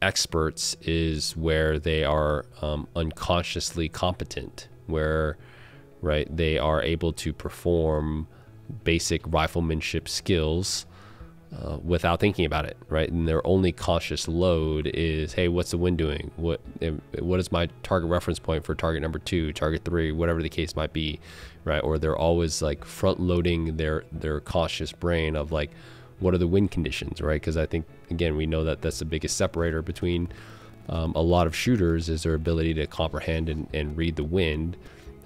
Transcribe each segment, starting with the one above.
experts is where they are unconsciously competent, where right they are able to perform basic riflemanship skills without thinking about it, right? And their only conscious load is, hey, what's the wind doing? What is my target reference point for target number 2, target 3, whatever the case might be, right? Or they're always like front loading their conscious brain of like, what are the wind conditions, right? Because I think, again, we know that that's the biggest separator between a lot of shooters is their ability to comprehend and read the wind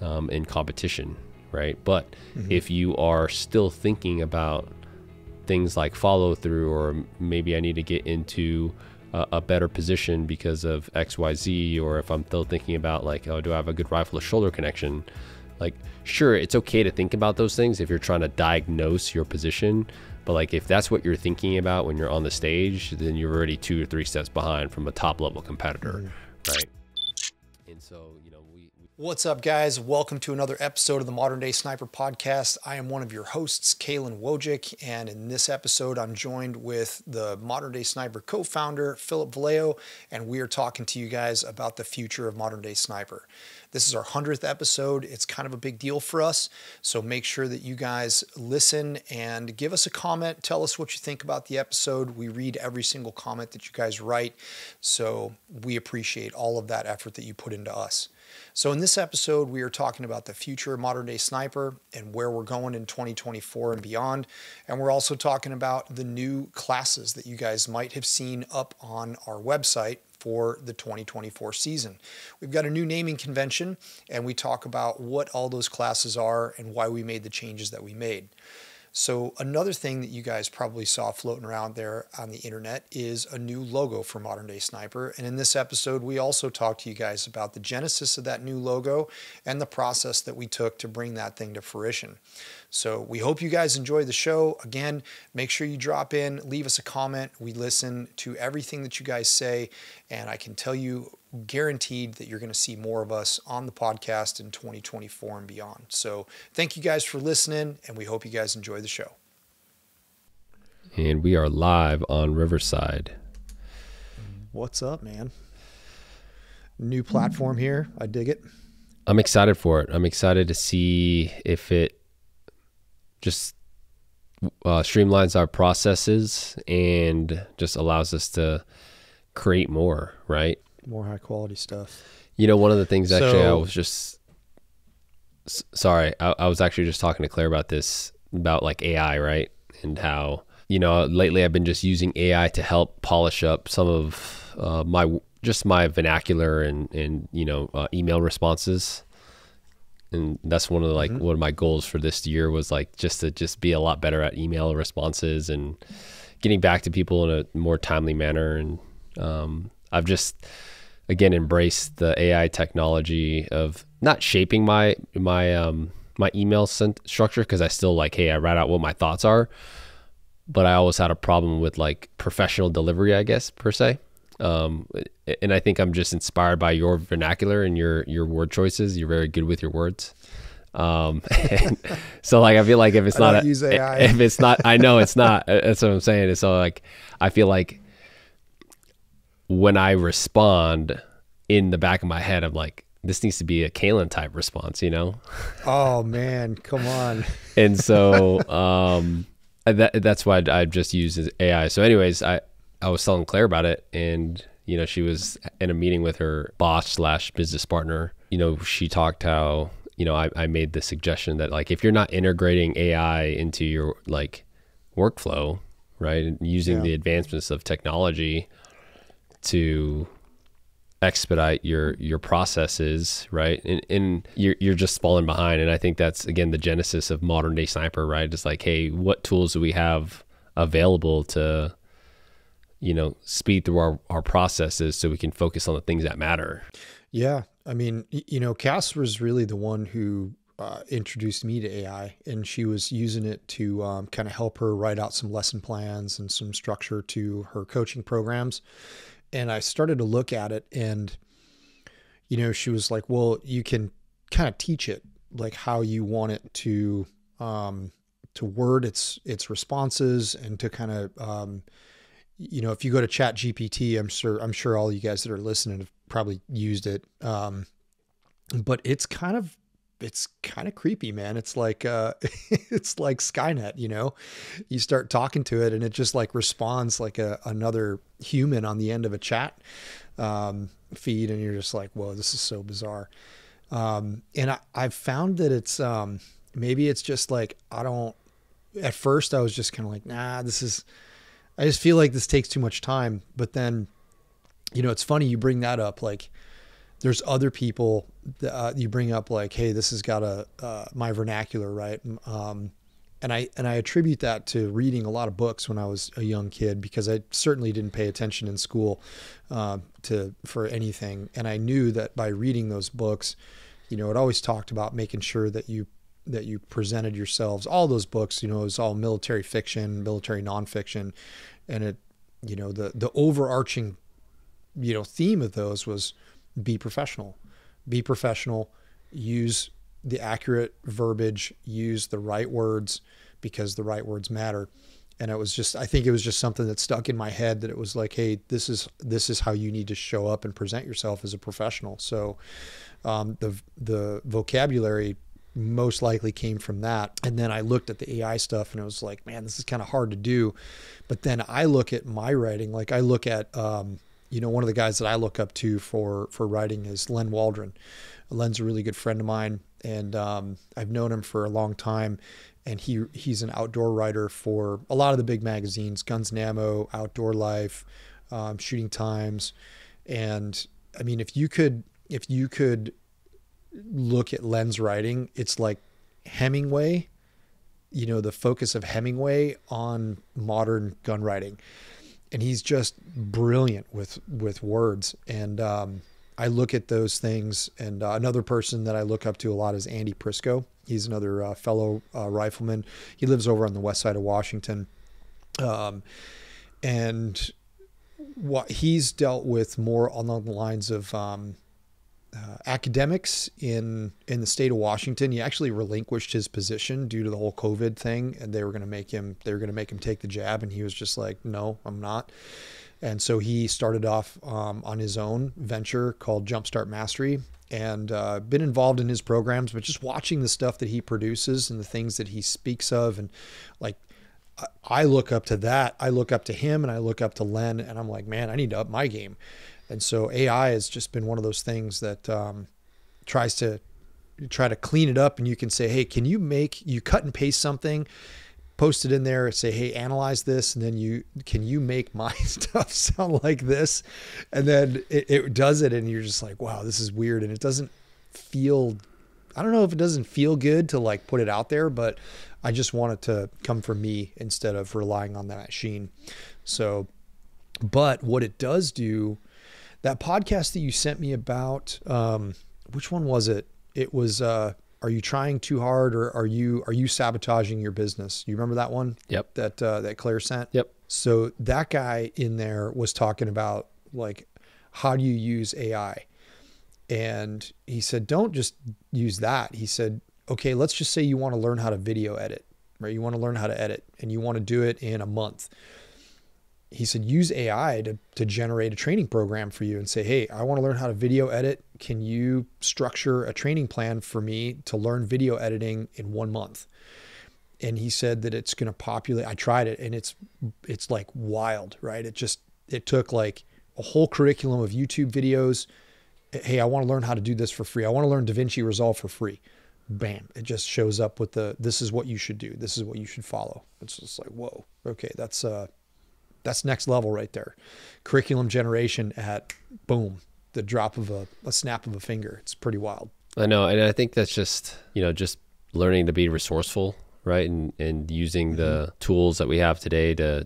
in competition, right? But if you are still thinking about things like follow through, or maybe I need to get into a better position because of XYZ, or if I'm still thinking about like, oh, do I have a good rifle to shoulder connection? Like, sure, it's okay to think about those things if you're trying to diagnose your position, but like if that's what you're thinking about when you're on the stage, then you're already 2 or 3 steps behind from a top level competitor, right? And so, What's up, guys? Welcome to another episode of the Modern Day Sniper Podcast. I am one of your hosts, Caylen Wojcik, and in this episode, I'm joined with the Modern Day Sniper co-founder, Philip Vallejo, and we are talking to you guys about the future of Modern Day Sniper. This is our 100th episode. It's kind of a big deal for us, so make sure that you guys listen and give us a comment. Tell us what you think about the episode. We read every single comment that you guys write, so we appreciate all of that effort that you put into us. So in this episode, we are talking about the future of Modern Day Sniper and where we're going in 2024 and beyond. And we're also talking about the new classes that you guys might have seen up on our website for the 2024 season. We've got a new naming convention, and we talk about what all those classes are and why we made the changes that we made. So another thing that you guys probably saw floating around there on the internet is a new logo for Modern Day Sniper. And in this episode, we also talked to you guys about the genesis of that new logo and the process that we took to bring that thing to fruition. So we hope you guys enjoy the show. Again, make sure you drop in, leave us a comment. We listen to everything that you guys say, and I can tell you guaranteed that you're going to see more of us on the podcast in 2024 and beyond. So thank you guys for listening, and we hope you guys enjoy the show. And we are live on Riverside. What's up, man? New platform here. I dig it. I'm excited for it. I'm excited to see if it just streamlines our processes and just allows us to create more, right? More high quality stuff. One of the things actually I was just, sorry, I was actually just talking to Claire about this, about like AI, right? And how, lately I've been just using AI to help polish up some of my vernacular and email responses. And that's one of the, one of my goals for this year was like just to be a lot better at email responses and getting back to people in a more timely manner. And I've just, again, embraced the AI technology of not shaping my email structure, because I still I write out what my thoughts are, but I always had a problem with like professional delivery, I guess, per se. And I think I'm just inspired by your vernacular and your word choices. You're very good with your words. So I feel like if it's not, if it's not, I know it's not, that's what I'm saying. And so I feel like when I respond, in the back of my head, I'm like, this needs to be a Caylen type response, Oh man, come on. And so that's why I just use AI. So anyways, I was telling Claire about it, and she was in a meeting with her boss / business partner. She talked how I made the suggestion that if you're not integrating AI into your workflow, right, and using the advancements of technology to expedite your processes, right, and you're just falling behind. And I think that's, again, the genesis of Modern Day Sniper, right? It's like, hey, what tools do we have available to speed through our processes so we can focus on the things that matter? Yeah, I mean, Cass was really the one who introduced me to AI, and she was using it to kind of help her write out some lesson plans and some structure to her coaching programs. And I started to look at it, and, she was like, well, you can kind of teach it how you want it to word its responses, and to kind of, you know, if you go to Chat GPT, I'm sure all you guys that are listening have probably used it. But it's kind of creepy, man. It's like, it's like Skynet, you know, you start talking to it and it just like responds like another human on the end of a chat, feed. And you're just like, whoa, this is so bizarre. And I've found that it's, maybe it's just like, at first I was just kind of like, nah, I just feel like this takes too much time. But then, you know, it's funny you bring that up. Like, there's other people that you bring up, like, hey, this has got my vernacular, right? And I attribute that to reading a lot of books when I was a young kid, because I certainly didn't pay attention in school for anything. And I knew that by reading those books, you know, it always talked about making sure that you presented yourselves. All those books, you know, it was all military fiction, military nonfiction, and it, you know, the overarching, you know, theme of those was be professional, use the accurate verbiage, use the right words, because the right words matter. And I think it was just something that stuck in my head, that it was like, hey, this is how you need to show up and present yourself as a professional. So the vocabulary most likely came from that. And then I looked at the AI stuff and it was like, man, this is kind of hard to do. But then I look at my writing, like I look at, you know, one of the guys that I look up to for writing is Len Waldron. Len's a really good friend of mine, and I've known him for a long time. And he's an outdoor writer for a lot of the big magazines, Guns and Ammo, Outdoor Life, Shooting Times. And I mean, if you could look at Len's writing, it's like Hemingway, you know, the focus of Hemingway on modern gun writing. And he's just brilliant with words. And I look at those things. And another person that I look up to a lot is Andy Prisco. He's another fellow rifleman. He lives over on the west side of Washington. And what he's dealt with more along the lines of academics in the state of Washington. He actually relinquished his position due to the whole COVID thing, and they were going to make him take the jab. And he was just like, no, I'm not. And so he started off on his own venture called Jumpstart Mastery, and been involved in his programs, but just watching the stuff that he produces and the things that he speaks of. And like, I look up to that. I look up to him and I look up to Len, and I'm like, man, I need to up my game. And so AI has just been one of those things that try to clean it up. And you can say, hey, you cut and paste something, post it in there, say, hey, analyze this. And then can you make my stuff sound like this? And then it does it. And you're just like, wow, this is weird. And it doesn't feel, I don't know if it doesn't feel good to like put it out there, but I just want it to come from me instead of relying on that machine. So, but what it does do, that podcast that you sent me about, which one was it? It was, are you trying too hard, or are you sabotaging your business? You remember that one? Yep. That Claire sent? Yep. So that guy in there was talking about like, how do you use AI? And he said, don't just use that. He said, okay, let's just say you want to learn how to video edit, right? You want to learn how to edit and you want to do it in a month. He said, use AI to generate a training program for you and say, hey, I want to learn how to video edit. Can you structure a training plan for me to learn video editing in 1 month? And he said that it's going to populate. I tried it and it's like wild, right? It took like a whole curriculum of YouTube videos. Hey, I want to learn how to do this for free. I want to learn DaVinci Resolve for free. Bam. It just shows up with this is what you should do. This is what you should follow. It's just like, whoa, okay. That's next level right there. Curriculum generation at boom, the drop of a snap of a finger. It's pretty wild. I know. And I think that's just, just learning to be resourceful, right? And using the tools that we have today to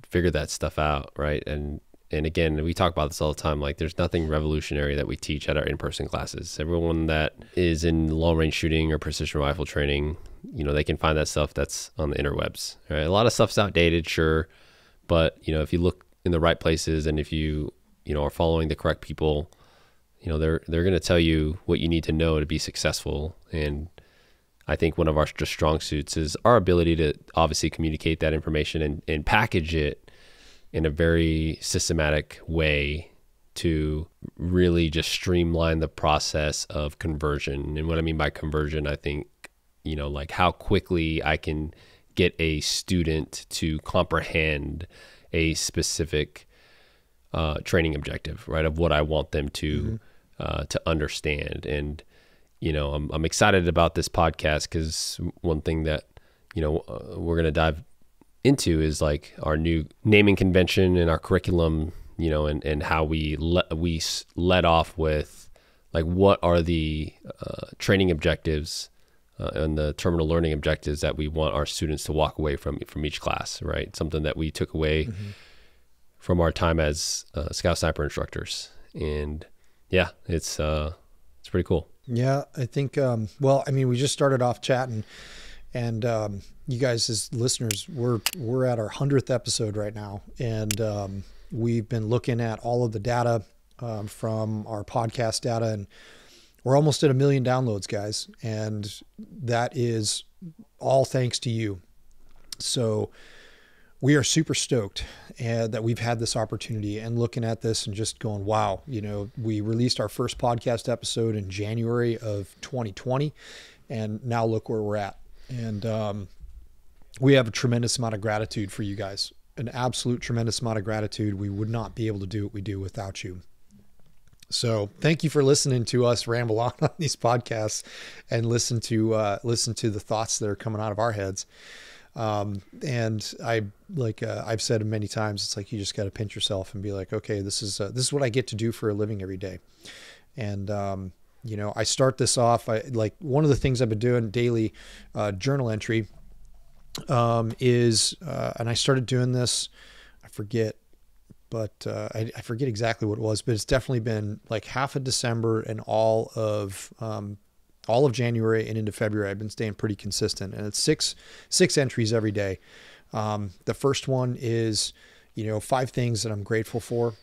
figure that stuff out, right? And again, we talk about this all the time. Like, there's nothing revolutionary that we teach at our in-person classes. Everyone that is in long-range shooting or precision rifle training, they can find that stuff that's on the interwebs, right? A lot of stuff's outdated, sure. But, if you look in the right places and if you, are following the correct people, they're going to tell you what you need to know to be successful. And I think one of our strong suits is our ability to obviously communicate that information and package it in a very systematic way to really just streamline the process of conversion. And what I mean by conversion, I think, like how quickly I can get a student to comprehend a specific training objective, right, of what I want them to understand. And I'm excited about this podcast because one thing that we're going to dive into is like our new naming convention and our curriculum, and how we led off with like what are the training objectives and the terminal learning objectives that we want our students to walk away from each class, right? Something that we took away from our time as Scout Sniper instructors. And yeah, it's pretty cool. Yeah, I think, we just started off chatting, and you guys as listeners, we're at our 100th episode right now. And we've been looking at all of the data from our podcast data, and we're almost at 1 million downloads, guys. And that is all thanks to you. So we are super stoked that we've had this opportunity, and looking at this and just going, wow, we released our first podcast episode in January of 2020, and now look where we're at. And we have a tremendous amount of gratitude for you guys, an absolute tremendous amount of gratitude. We would not be able to do what we do without you. So thank you for listening to us ramble on these podcasts and listen to the thoughts that are coming out of our heads. And I've said many times, it's like, you just got to pinch yourself and be like, okay, this is what I get to do for a living every day. And, I start this off, one of the things I've been doing daily, journal entry, is, and I started doing this, I forget, but, I forget exactly what it was, but it's definitely been like half of December and all of January and into February. I've been staying pretty consistent, and it's six entries every day. The first one is, 5 things that I'm grateful for.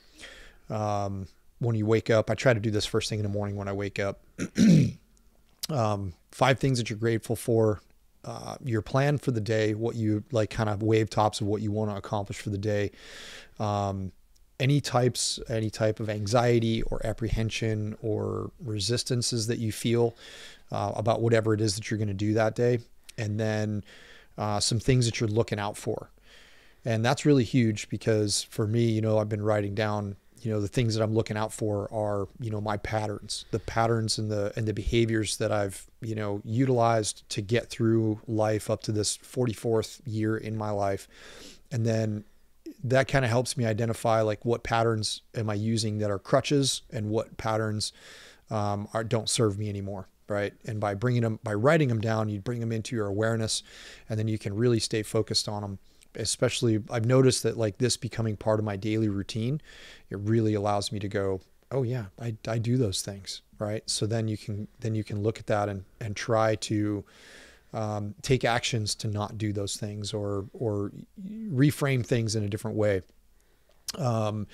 When you wake up, I try to do this first thing in the morning when I wake up. 5 things that you're grateful for, your plan for the day, what you like, kind of wave tops of what you want to accomplish for the day. Any type of anxiety or apprehension or resistances that you feel about whatever it is that you're going to do that day. And then some things that you're looking out for. And that's really huge because for me, I've been writing down, the things that I'm looking out for are, my patterns, the patterns and the behaviors that I've, utilized to get through life up to this 44th year in my life. And then that kind of helps me identify like what patterns am I using that are crutches and what patterns don't serve me anymore. Right. And by writing them down, you bring them into your awareness, and then you can really stay focused on them. Especially, I've noticed that like this becoming part of my daily routine, it really allows me to go, oh yeah, I do those things. Right. So then you can look at that and try to take actions to not do those things or reframe things in a different way. And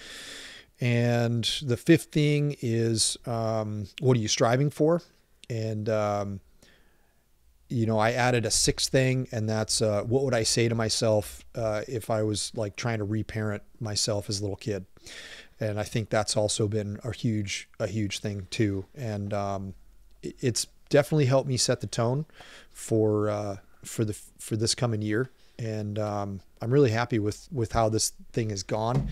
the 5th thing is, what are you striving for? And, I added a 6th thing, and that's, what would I say to myself, if I was like trying to reparent myself as a little kid? And I think that's also been a huge thing too. And, it's definitely helped me set the tone for this coming year. And, I'm really happy with how this thing has gone.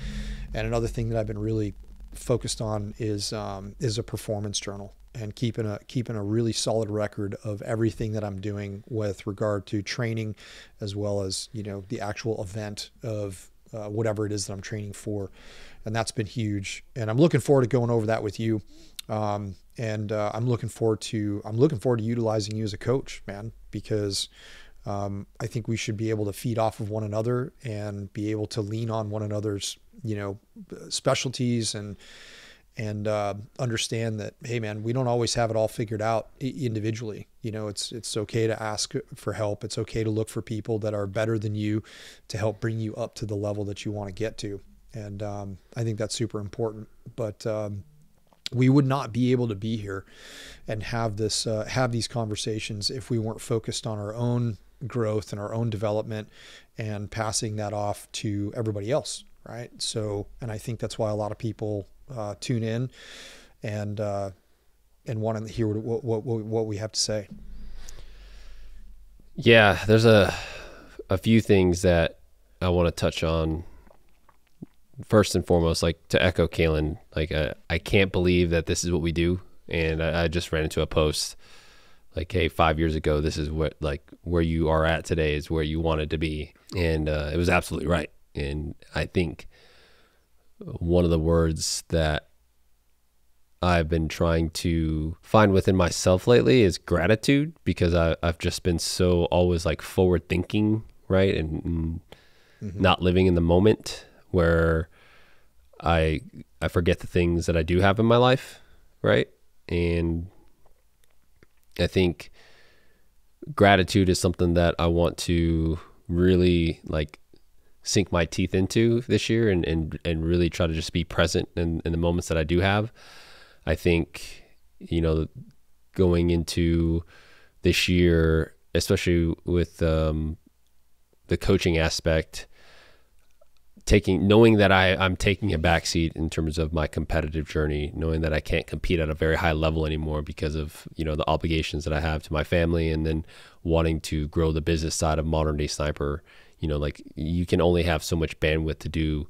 And another thing that I've been really focused on is a performance journal, and keeping a really solid record of everything that I'm doing with regard to training, as well as, the actual event of whatever it is that I'm training for. And that's been huge. And I'm looking forward to going over that with you. I'm looking forward to utilizing you as a coach, man, because I think we should be able to feed off of one another and be able to lean on one another's, specialties and understand that, hey man, we don't always have it all figured out individually. It's okay to ask for help. It's okay to look for people that are better than you to help bring you up to the level that you want to get to. And I think that's super important. But we would not be able to be here and have these conversations if we weren't focused on our own growth and our own development and passing that off to everybody else. right? So, and I think that's why a lot of people tune in and want to hear what we have to say. Yeah, there's a few things that I want to touch on. First and foremost, like to echo Caylen, like I can't believe that this is what we do. And I just ran into a post like, hey, 5 years ago, this is what, like, where you are at today is where you wanted to be. And it was absolutely right. And I think one of the words that I've been trying to find within myself lately is gratitude, because I've just been so always like forward thinking, right? And not living in the moment, where I forget the things that I do have in my life, right? And I think gratitude is something that I want to really like sink my teeth into this year, and really try to just be present in the moments that I do have. I think, going into this year, especially with the coaching aspect, knowing that I'm taking a backseat in terms of my competitive journey, knowing that I can't compete at a very high level anymore because of, the obligations that I have to my family, and then wanting to grow the business side of Modern Day Sniper. Like, you can only have so much bandwidth to do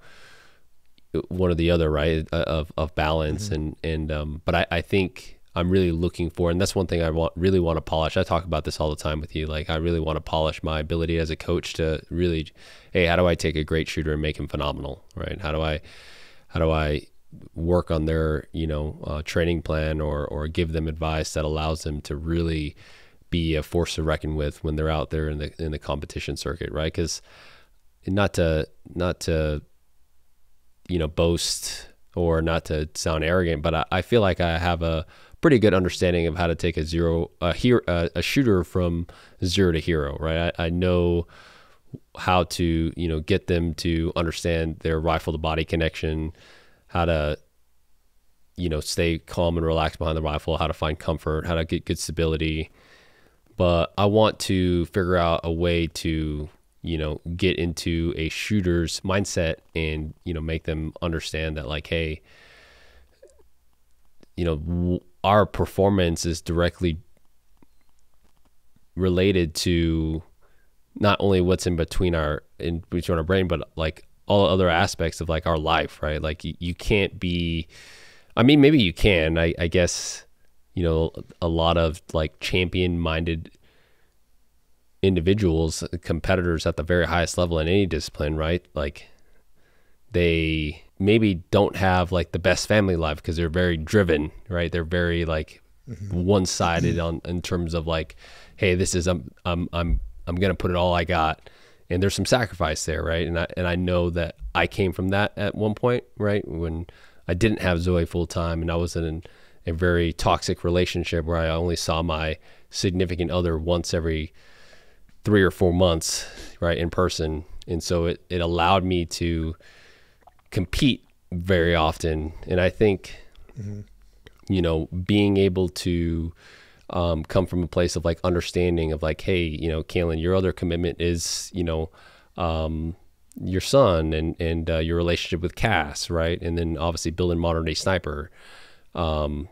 one or the other, right? Of balance. But I think I'm really looking for, and that's one thing I really want to polish. I talk about this all the time with you. Like, I really want to polish my ability as a coach to really, hey, how do I take a great shooter and make him phenomenal, right? How do I work on their, training plan, or give them advice that allows them to really be a force to reckon with when they're out there in the competition circuit, right? Because not to boast, or not to sound arrogant, but I feel like I have a pretty good understanding of how to take a shooter from zero to hero, right? I know how to, get them to understand their rifle to body connection, how to, stay calm and relaxed behind the rifle, how to find comfort, how to get good stability. But I want to figure out a way to, get into a shooter's mindset, and, make them understand that, like, hey, our performance is directly related to not only what's in between our brain, but like all other aspects of like our life, right? Like, you can't be, I mean, maybe you can, I guess, a lot of like champion minded individuals, competitors at the very highest level in any discipline, right? Like, they maybe don't have like the best family life because they're very driven, right? They're very like one-sided in terms of like, hey, this is, I'm going to put it all I got. And there's some sacrifice there, right? And I know that I came from that at one point, right? When I didn't have Zoe full time, and I was in a very toxic relationship where I only saw my significant other once every 3 or 4 months, right, in person. And so it allowed me to compete very often. And I think, being able to come from a place of like understanding of like, hey, Caylen, your other commitment is, your son and your relationship with Cass, right? And then obviously building Modern Day Sniper. So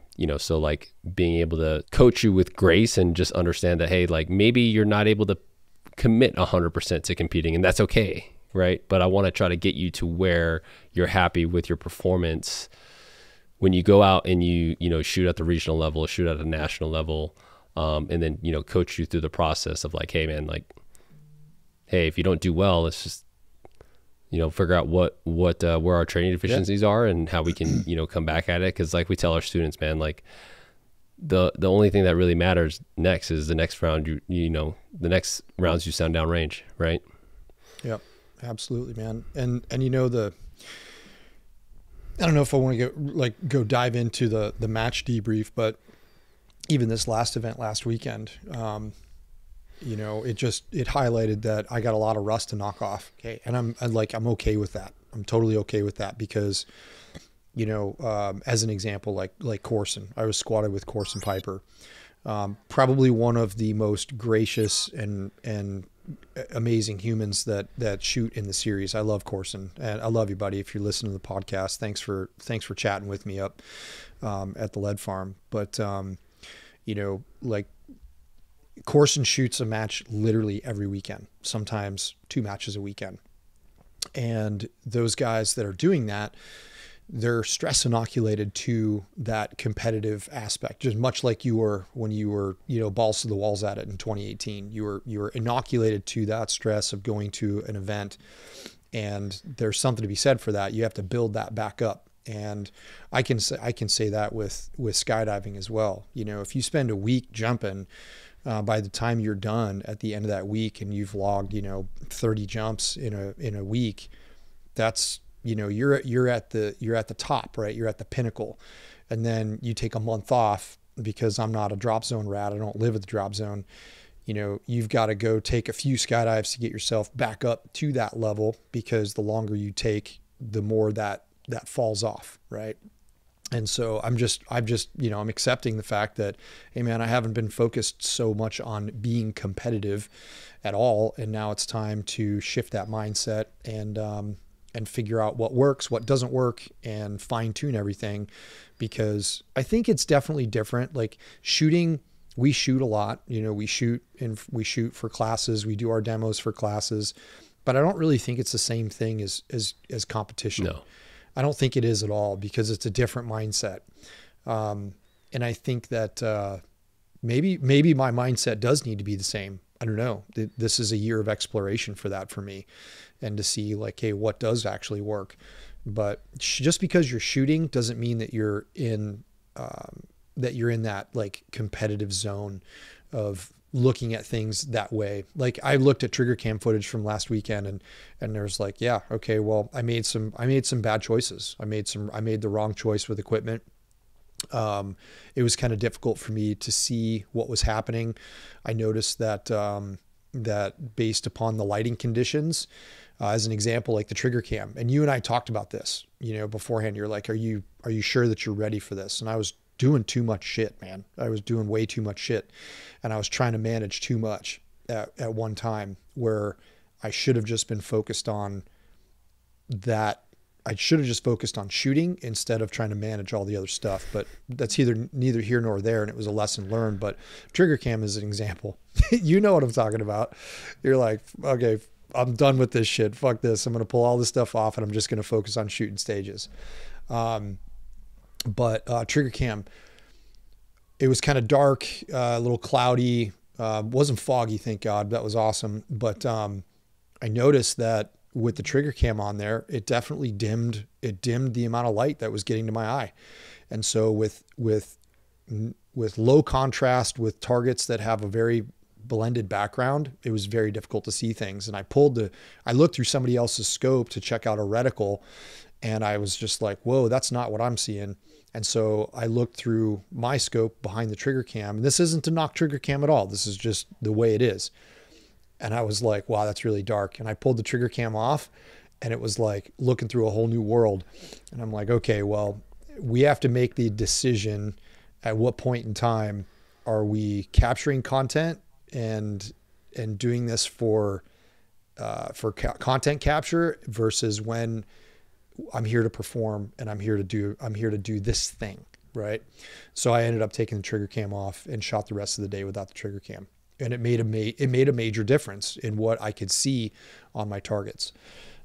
like being able to coach you with grace and just understand that, hey, like maybe you're not able to commit 100% to competing, and that's okay, right? But I want to try to get you to where you're happy with your performance when you go out and you shoot at the regional level, shoot at a national level, and then coach you through the process of like, hey man, like, hey, if you don't do well, let's just figure out what where our training deficiencies are and how we can come back at it. Because like we tell our students, man, like the only thing that really matters next is the next round. The next rounds you sound down range, right? Yep, absolutely, man. And I don't know if I want to go dive into the match debrief, but even this last event last weekend, it highlighted that I got a lot of rust to knock off. Okay. And I'm okay with that. I'm totally okay with that because, as an example, like Corson, I was squatted with Corson Piper, probably one of the most gracious and amazing humans that shoot in the series. I love Corson, and I love you, buddy. If you're listening to the podcast, thanks for chatting with me up at the lead farm. But like Corson shoots a match literally every weekend, sometimes 2 matches a weekend. And those guys that are doing that, they're stress inoculated to that competitive aspect, just much like you were when you were, balls to the walls at it in 2018. You were inoculated to that stress of going to an event, and there's something to be said for that. You have to build that back up. And I can say that with skydiving as well. If you spend a week jumping, by the time you're done at the end of that week and you've logged, 30 jumps in a week, that's, you're at the top, right? You're at the pinnacle. And then you take a month off because I'm not a drop zone rat. I don't live at the drop zone. You've got to go take a few skydives to get yourself back up to that level, because the longer you take, the more that falls off. Right. And so I'm accepting the fact that, hey man, I haven't been focused so much on being competitive at all. And now it's time to shift that mindset and figure out what works, what doesn't work, and fine tune everything. Because I think it's definitely different. Like shooting, we shoot a lot, we shoot for classes. We do our demos for classes, but I don't really think it's the same thing as competition. No. I don't think it is at all, because it's a different mindset. And I think that maybe my mindset does need to be the same. I don't know. This is a year of exploration for that for me, and to see like, hey, what does actually work? But just because you're shooting doesn't mean that you're in that like competitive zone of looking at things that way. Like I looked at trigger cam footage from last weekend, and there's like, yeah, okay, well, I made some bad choices. I made the wrong choice with equipment. It was kind of difficult for me to see what was happening. I noticed that based upon the lighting conditions, as an example, like the trigger cam, and you and I talked about this, beforehand. You're like, are you sure that you're ready for this? And I was doing too much shit, man. I was doing way too much shit, and I was trying to manage too much at one time, where I should have just been focused on that. I should have just focused on shooting instead of trying to manage all the other stuff. But that's neither here nor there, and it was a lesson learned. But trigger cam is an example. You know what I'm talking about. You're like, okay, I'm done with this shit. Fuck this. I'm going to pull all this stuff off, and I'm just going to focus on shooting stages. But trigger cam, it was kind of dark, a little cloudy, wasn't foggy, thank God. That was awesome. But I noticed that with the trigger cam on there, it definitely dimmed the amount of light that was getting to my eye. And so with low contrast, with targets that have a very blended background, it was very difficult to see things. And I looked through somebody else's scope to check out a reticle, and I was just like, whoa, that's not what I'm seeing. And so I looked through my scope behind the trigger cam, and this isn't to knock trigger cam at all. This is just the way it is. And I was like, wow, that's really dark. And I pulled the trigger cam off, and it was like looking through a whole new world. And I'm like, okay, well, we have to make the decision at what point in time are we capturing content and doing this for content capture, versus when I'm here to perform and I'm here to do this thing. Right. So I ended up taking the trigger cam off and shot the rest of the day without the trigger cam. And it made a major difference in what I could see on my targets.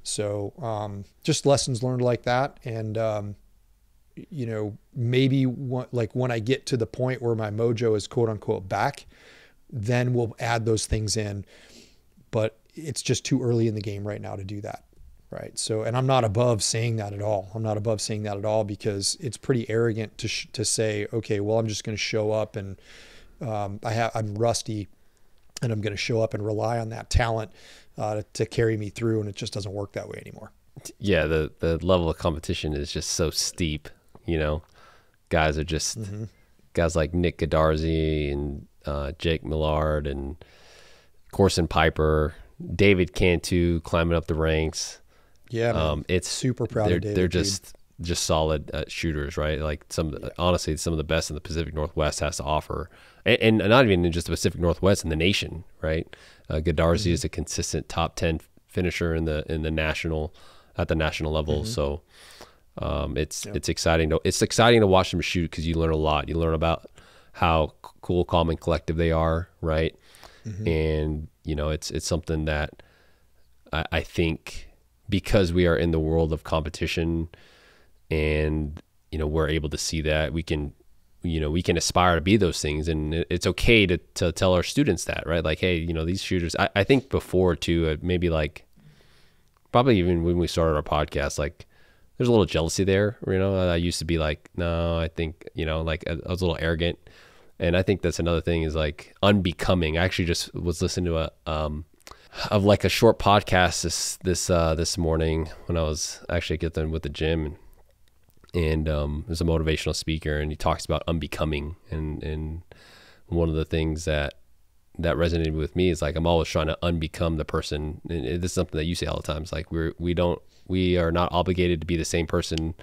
So just lessons learned like that. And, maybe when I get to the point where my mojo is quote unquote back, then we'll add those things in. But it's just too early in the game right now to do that. Right. So, and I'm not above saying that at all. Because it's pretty arrogant to say, okay, well, I'm just going to show up and I'm rusty, and I'm going to show up and rely on that talent to carry me through. And it just doesn't work that way anymore. Yeah. The level of competition is just so steep, guys are just guys like Nick Godarzi and Jake Millard and Corson Piper, David Cantu climbing up the ranks. Yeah. Man. It's super proud of David. They're just just solid shooters, right? Like honestly, some of the best in the Pacific Northwest has to offer, and not even in just the Pacific Northwest, in the nation, right? Godarzi is a consistent top 10 finisher in the national, at the national level. So it's exciting. It's exciting to watch them shoot, because you learn a lot. You learn about how cool, calm, and collective they are, right? And it's something that I think, because we are in the world of competition, and we're able to see that, we can aspire to be those things, and it's okay to tell our students that, right? Like, hey, these shooters, I think before too, maybe like probably even when we started our podcast, like there's a little jealousy there. I used to be like, no, I think, like I was a little arrogant. And I think that's another thing, is like unbecoming. I actually just was listening to a short podcast this morning when I was actually getting with the gym, and there's a motivational speaker, and he talks about unbecoming, and one of the things that resonated with me is like, I'm always trying to unbecome the person. And this is something that you say all the time. It's like we are not obligated to be the same person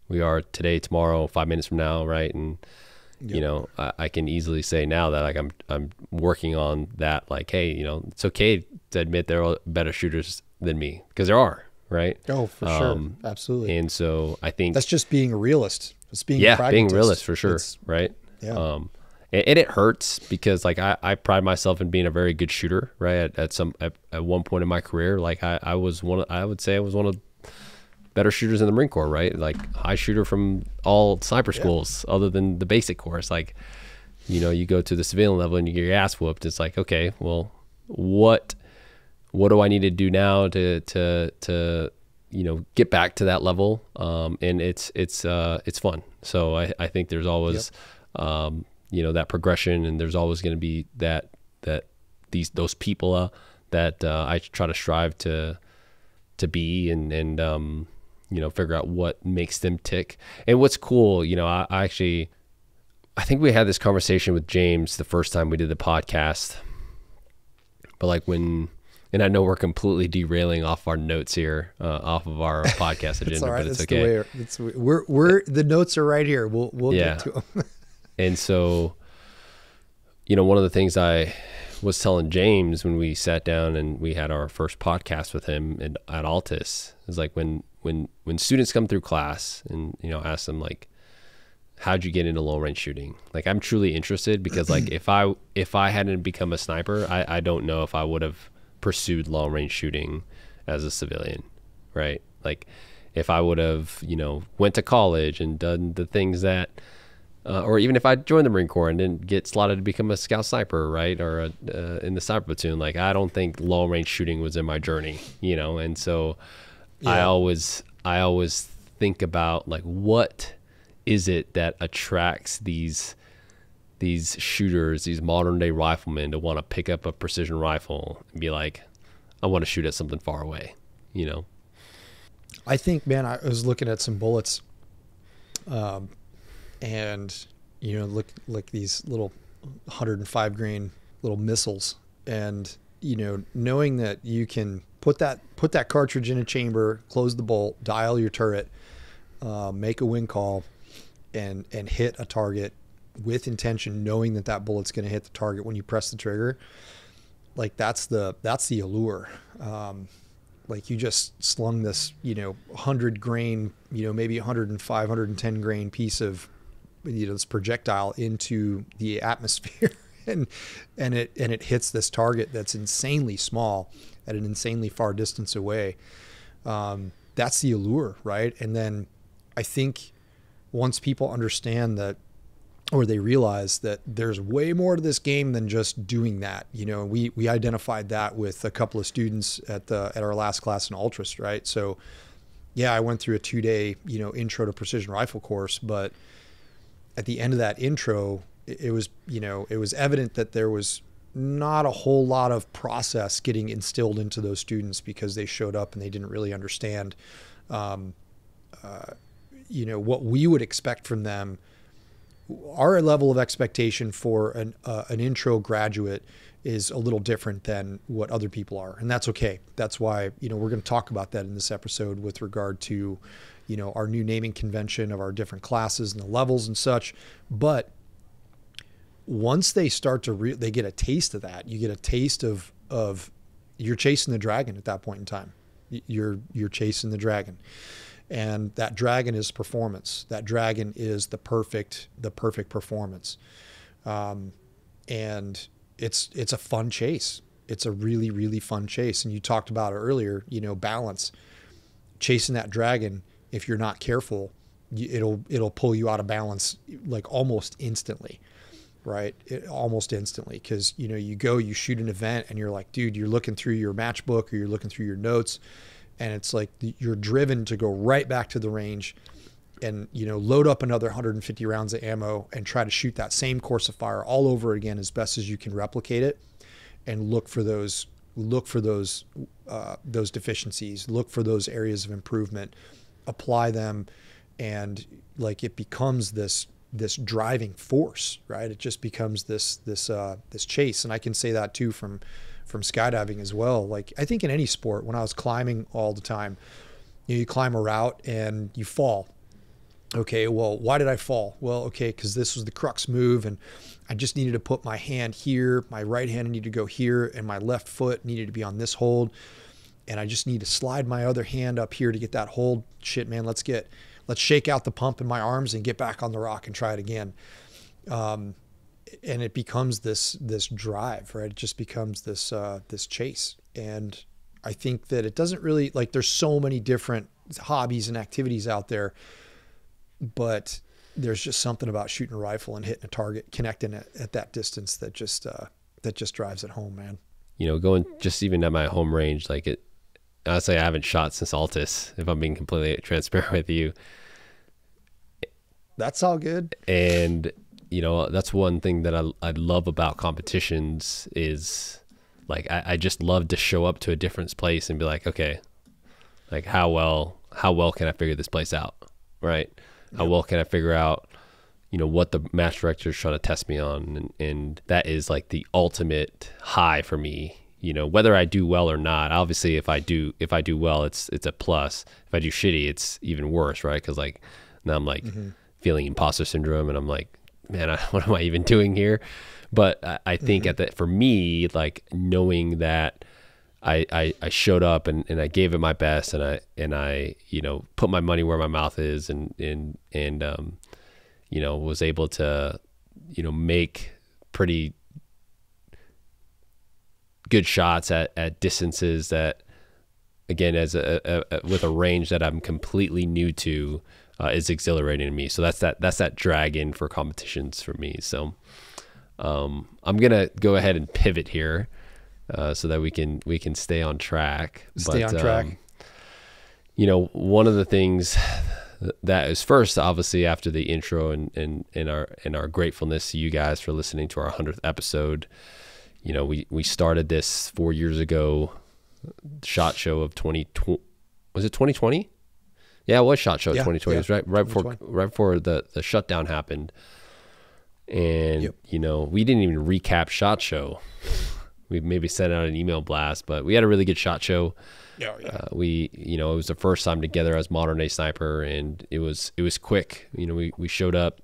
we are today, tomorrow, 5 minutes from now, right? And I can easily say now that like I'm working on that. Like, hey, it's okay to admit there are better shooters than me, because there are, right? Oh, for sure, absolutely. And so I think that's just being a realist. It's being a being a realist for sure, right? Yeah. And it hurts, because like I pride myself in being a very good shooter, right? At one point in my career, like I would say I was one of better shooters in the Marine Corps, right? Like high shooter from all sniper schools, other than the basic course. Like, you go to the civilian level and you get your ass whooped. It's like, okay, well, what do I need to do now to get back to that level? And it's fun. So I think there's always, that progression, and there's always going to be those people that I try to strive to be, and figure out what makes them tick. And what's cool, I think we had this conversation with James the first time we did the podcast, but like and I know we're completely derailing off our notes here, off of our podcast agenda, right. But it's okay. We're the notes are right here. We'll get to them. And so, one of the things I was telling James when we sat down and we had our first podcast with him at Altus is like, when students come through class and, ask them like, how'd you get into long range shooting? Like, I'm truly interested, because like, if I hadn't become a sniper, I don't know if I would have pursued long range shooting as a civilian, right? Like, if I would have, went to college and done the things that, or even if I joined the Marine Corps and didn't get slotted to become a scout sniper, right? Or in the sniper platoon, like, I don't think long range shooting was in my journey, And so I always think about like, what is it that attracts these shooters, these modern day riflemen, to want to pick up a precision rifle and be like, I want to shoot at something far away, I think, man, I was looking at some bullets, and look these little 105 grain little missiles, and knowing that you can put that cartridge in a chamber, close the bolt, dial your turret, make a wing call, and hit a target with intention, knowing that bullet's going to hit the target when you press the trigger. Like, that's the allure. Like, you just slung this 100 grain, maybe 105, 110 grain piece of this projectile into the atmosphere, and it hits this target that's insanely small at an insanely far distance away. That's the allure, right? And then I think once people understand that, or they realize that there's way more to this game than just doing that. We identified that with a couple of students at our last class in Ultras, right? So yeah, I went through a 2-day, intro to precision rifle course, but at the end of that intro, it was evident that there was not a whole lot of process getting instilled into those students, because they showed up and they didn't really understand, what we would expect from them. Our level of expectation for an intro graduate is a little different than what other people are. And that's okay. That's why, we're going to talk about that in this episode with regard to, our new naming convention of our different classes and the levels and such. But once they start to they get a taste of that, you get a taste of you're chasing the dragon at that point in time. You're chasing the dragon, and that dragon is performance. That dragon is the perfect performance. And it's a fun chase. It's a really, really fun chase. And you talked about it earlier, balance. Chasing that dragon, if you're not careful, it'll pull you out of balance like almost instantly, right? Almost instantly. Because, you shoot an event and you're like, dude, you're looking through your matchbook or you're looking through your notes, and it's like you're driven to go right back to the range and, load up another 150 rounds of ammo and try to shoot that same course of fire all over again as best as you can replicate it, and look for those deficiencies, look for those areas of improvement, apply them, and like it becomes this driving force, right? It just becomes this chase. And I can say that too from skydiving as well. Like I think in any sport, when I was climbing all the time, you climb a route and you fall. Okay, well, why did I fall? Well, okay, because this was the crux move, and I just needed to put my hand here, my right hand needed to go here, and my left foot needed to be on this hold, and I just need to slide my other hand up here to get that hold. Shit, man, let's shake out the pump in my arms and get back on the rock and try it again. And it becomes this drive, right? It just becomes this chase. And I think that it doesn't really, like, there's so many different hobbies and activities out there, but there's just something about shooting a rifle and hitting a target, connecting it at that distance that just drives it home, man. Going just even at my home range, like honestly, I haven't shot since Altus, if I'm being completely transparent with you. That's all good. And, that's one thing that I love about competitions is like, I just love to show up to a different place and be like, okay, like how well can I figure this place out? Right. How well can I figure out, what the match director is trying to test me on? And that is like the ultimate high for me, whether I do well or not. Obviously, if I do well, it's a plus. If I do shitty, it's even worse, right? Because like now I'm like feeling imposter syndrome, and I'm like, man, what am I even doing here? But I think for me, like knowing that I showed up and I gave it my best, and I put my money where my mouth is, and was able to make pretty good shots at distances that, again, as with a range that I'm completely new to, is exhilarating to me. So that's that dragon for competitions for me. So I'm gonna go ahead and pivot here. So that we can stay on track. Stay on track. One of the things that is first, obviously, after the intro and our gratefulness to you guys for listening to our 100th episode. We started this 4 years ago. SHOT Show of 2020. Was it 2020? Yeah, it was SHOT Show 2020. It was right before the shutdown happened. And we didn't even recap SHOT Show. We maybe sent out an email blast, but we had a really good SHOT Show. Yeah. It was the first time together as Modern Day Sniper, and it was quick. We showed up,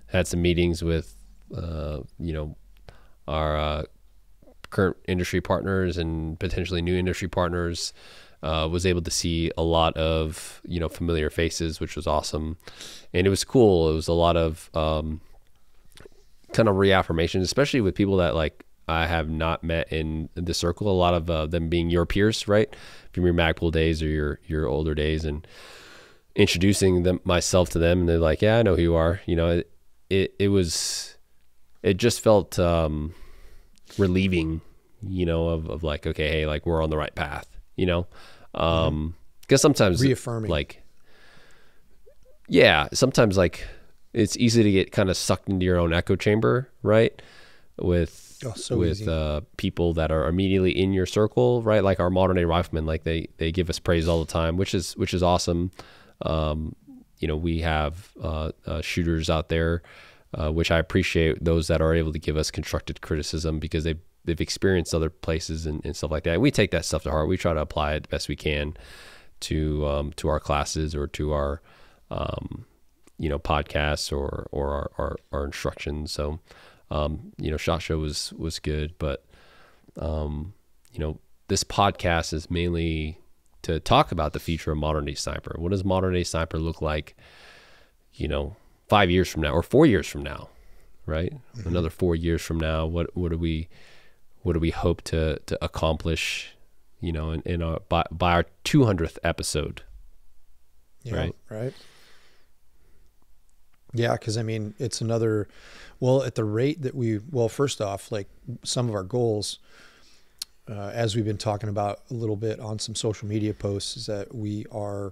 had some meetings with, our current industry partners and potentially new industry partners. Was able to see a lot of, familiar faces, which was awesome. And it was cool. It was a lot of, kind of reaffirmation, especially with people that like I have not met in the circle. A lot of them being your peers, right? From your Magpul days or your older days, and introducing myself to them, and they're like, "Yeah, I know who you are." It just felt relieving, of like, okay, hey, like we're on the right path, because sometimes reaffirming, like, sometimes like it's easy to get kind of sucked into your own echo chamber, right? With people that are immediately in your circle, right? Like our Modern Day Riflemen, like they give us praise all the time, which is awesome. We have shooters out there, which I appreciate, those that are able to give us constructive criticism because they've experienced other places and stuff like that. We take that stuff to heart. We try to apply it the best we can to our classes or to our podcasts or our instructions. So SHOT Show was good, but this podcast is mainly to talk about the future of Modern Day Sniper. What does Modern Day Sniper look like 5 years from now or 4 years from now, right? Mm-hmm. Another 4 years from now, what do we hope to accomplish, by our 200th episode? Yeah, right. Yeah, because it's another, at the rate that first off, like some of our goals, as we've been talking about a little bit on some social media posts, is that we're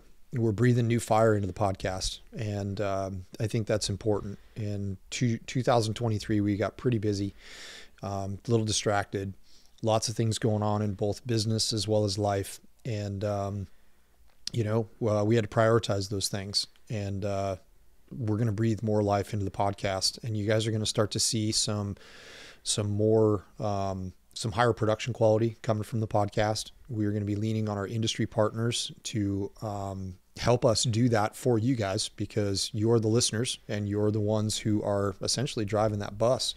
breathing new fire into the podcast. And I think that's important. In 2023, we got pretty busy, a little distracted, lots of things going on in both business as well as life. And, we had to prioritize those things. And we're going to breathe more life into the podcast. And you guys are going to start to see some more, some higher production quality coming from the podcast. We're going to be leaning on our industry partners to help us do that for you guys, because you're the listeners and you're the ones who are essentially driving that bus,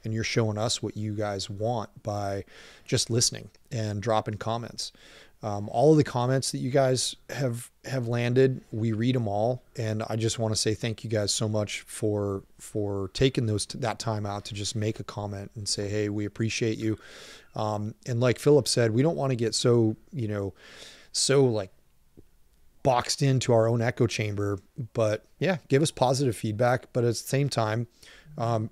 and you're showing us what you guys want by just listening and dropping comments. All of the comments that you guys have landed, we read them all. And I just want to say thank you guys so much for taking that time out to just make a comment and say, hey, we appreciate you. And like Philip said, we don't want to get so like boxed into our own echo chamber, but yeah, give us positive feedback. But at the same time,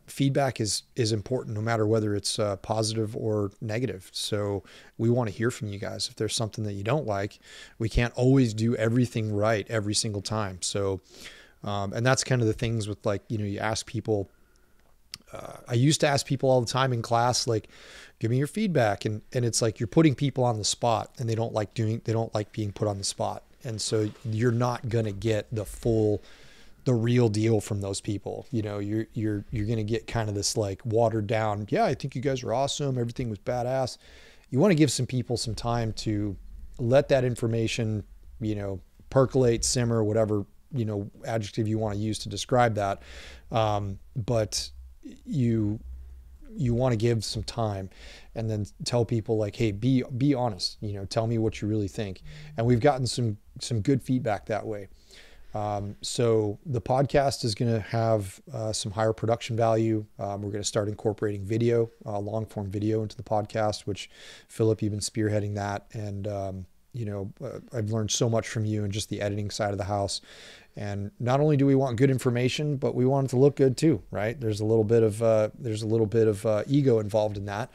feedback is important, no matter whether it's positive or negative. So we want to hear from you guys. If there's something that you don't like, we can't always do everything right every single time. So, and that's kind of the things with you ask people, I used to ask people all the time in class, like, give me your feedback. And it's like, you're putting people on the spot, and they don't like being put on the spot. And so you're not going to get the real deal from those people. You're going to get kind of this like watered down, yeah, I think you guys are awesome, everything was badass. You want to give some people some time to let that information, percolate, simmer, whatever, adjective you want to use to describe that. But you want to give some time, and then tell people like, hey, be honest, tell me what you really think. And we've gotten some good feedback that way. So the podcast is going to have some higher production value. We're going to start incorporating video, long form video into the podcast, which Philip, you've been spearheading that. And, I've learned so much from you and just the editing side of the house. And not only do we want good information, but we want it to look good too, right? There's a little bit of ego involved in that,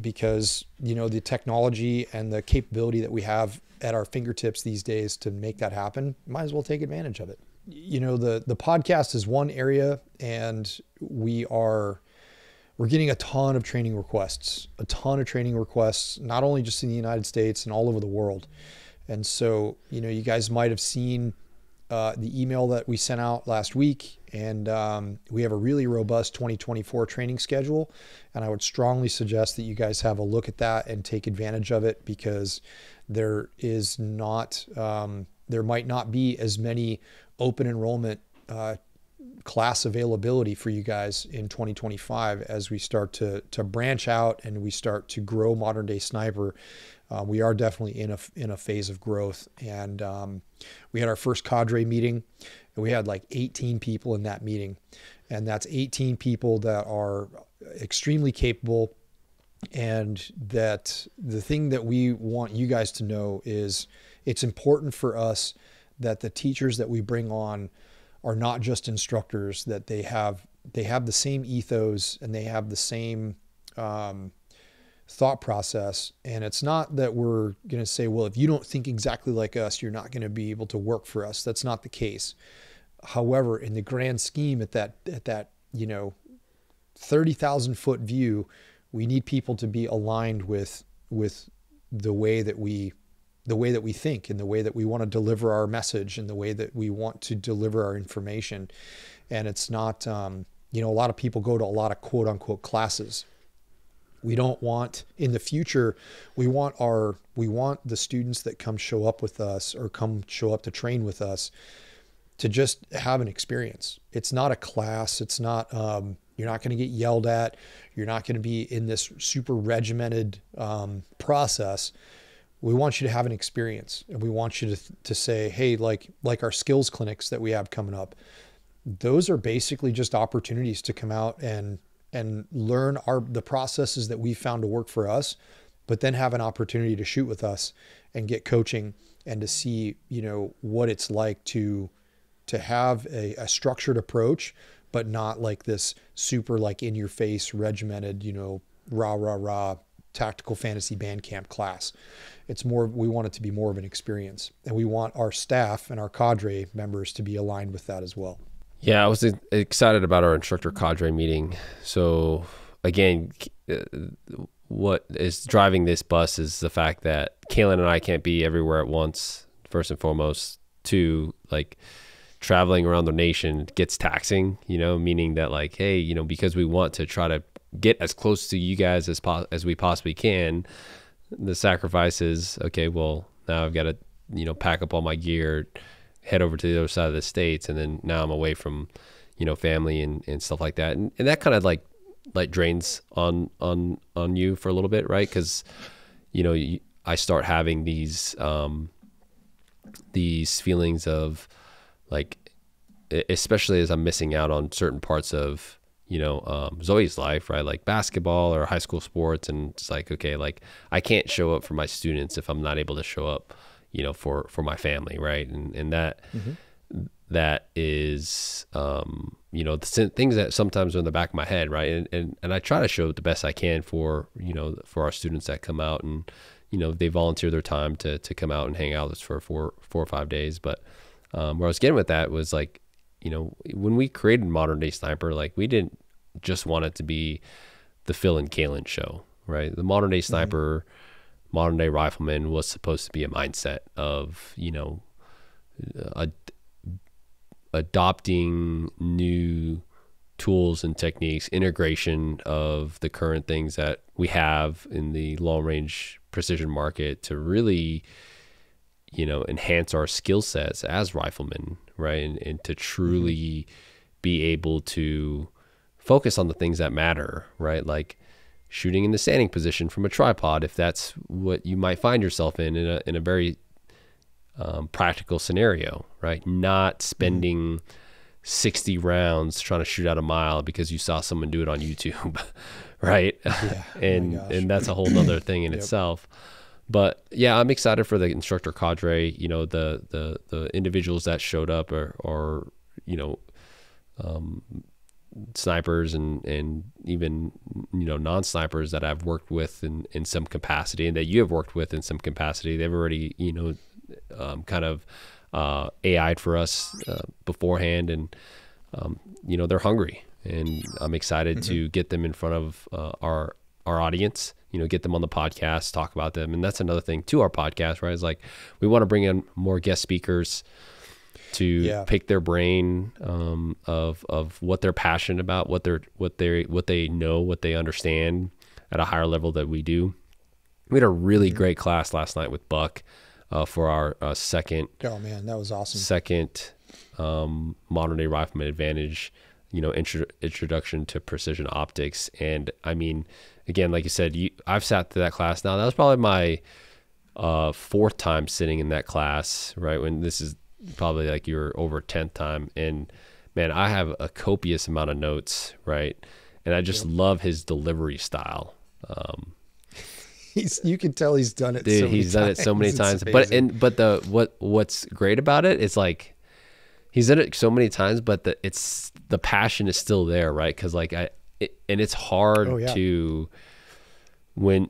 because, the technology and the capability that we have at our fingertips these days to make that happen, might as well take advantage of it. The podcast is one area, and we're getting a ton of training requests, not only just in the United States and all over the world. And so, you guys might have seen the email that we sent out last week, and we have a really robust 2024 training schedule. And I would strongly suggest that you guys have a look at that and take advantage of it, because there might not be as many open enrollment class availability for you guys in 2025 as we start to branch out and we start to grow Modern Day Sniper. We are definitely in a phase of growth. And we had our first cadre meeting, and we had like 18 people in that meeting. And that's 18 people that are extremely capable. And that the thing that we want you guys to know is it's important for us that the teachers that we bring on are not just instructors, that they have the same ethos and they have the same thought process. And it's not that we're going to say, well, if you don't think exactly like us, you're not going to be able to work for us. That's not the case. However, in the grand scheme, at that 30,000 foot view, we need people to be aligned with the way that we think, and the way that we want to deliver our message, and the way that we want to deliver our information. And it's not, a lot of people go to a lot of quote unquote classes, We don't want in the future, we want the students that come show up with us or come show up to train with us to just have an experience. It's not a class. It's not, you're not going to get yelled at. You're not going to be in this super regimented process. We want you to have an experience, and we want you to say, hey, like our skills clinics that we have coming up, those are basically just opportunities to come out and learn the processes that we found to work for us, but then have an opportunity to shoot with us and get coaching and to see, what it's like to have a structured approach, but not like this super like in your face regimented, rah tactical fantasy band camp class. It's more, we want it to be more of an experience, and we want our staff and our cadre members to be aligned with that as well. Yeah, I was excited about our instructor cadre meeting. So again, what is driving this bus is the fact that Caylen and I can't be everywhere at once, first and foremost. Two, like traveling around the nation gets taxing, meaning that like, hey, because we want to try to get as close to you guys as we possibly can, the sacrifice is, okay, well, now I've got to, pack up all my gear, head over to the other side of the States, and then now I'm away from, family and stuff like that. And that kind of like drains on you for a little bit, right? Because, I start having these feelings of like, especially as I'm missing out on certain parts of, Zoe's life, right? Like basketball or high school sports. And it's like, okay, like I can't show up for my students if I'm not able to show up, for my family. Right. And that, that is, the things that sometimes are in the back of my head. Right. And I try to show the best I can for, for our students that come out and, they volunteer their time to come out and hang out with us for 4 or 5 days. But, where I was getting with that was like, when we created Modern Day Sniper, like we didn't just want it to be the Phil and Caylen show, right? The Modern Day Sniper, Modern Day Rifleman was supposed to be a mindset of, adopting new tools and techniques, integration of the current things that we have in the long range precision market to really, enhance our skill sets as riflemen, right? And to truly be able to focus on the things that matter, right? Like shooting in the standing position from a tripod, if that's what you might find yourself in a very practical scenario, right? Not spending 60 rounds trying to shoot out a mile because you saw someone do it on YouTube, right? Yeah. And that's a whole nother thing in itself. But yeah, I'm excited for the instructor cadre, the individuals that showed up are snipers and even, non-snipers that I've worked with in some capacity and that you have worked with in some capacity. They've already, kind of AI'd for us beforehand, and, they're hungry, and I'm excited to get them in front of our audience, get them on the podcast, talk about them. And that's another thing to our podcast, right? Is like, we want to bring in more guest speakers to pick their brain of what they're passionate about, what they know, what they understand at a higher level that we do. We had a really great class last night with Buck for our second. Oh man, that was awesome. Second Modern Day Rifleman Advantage, introduction to precision optics. And I mean, again, like you said, I've sat through that class now. That was probably my 4th time sitting in that class, right? When this is probably like your over 10th time. And man, I have a copious amount of notes, right? And I just love his delivery style. You can tell he's done it. Dude, he's done it so many times. What's great about it is like, he's done it so many times, but the passion is still there, right? Because like and it's hard to when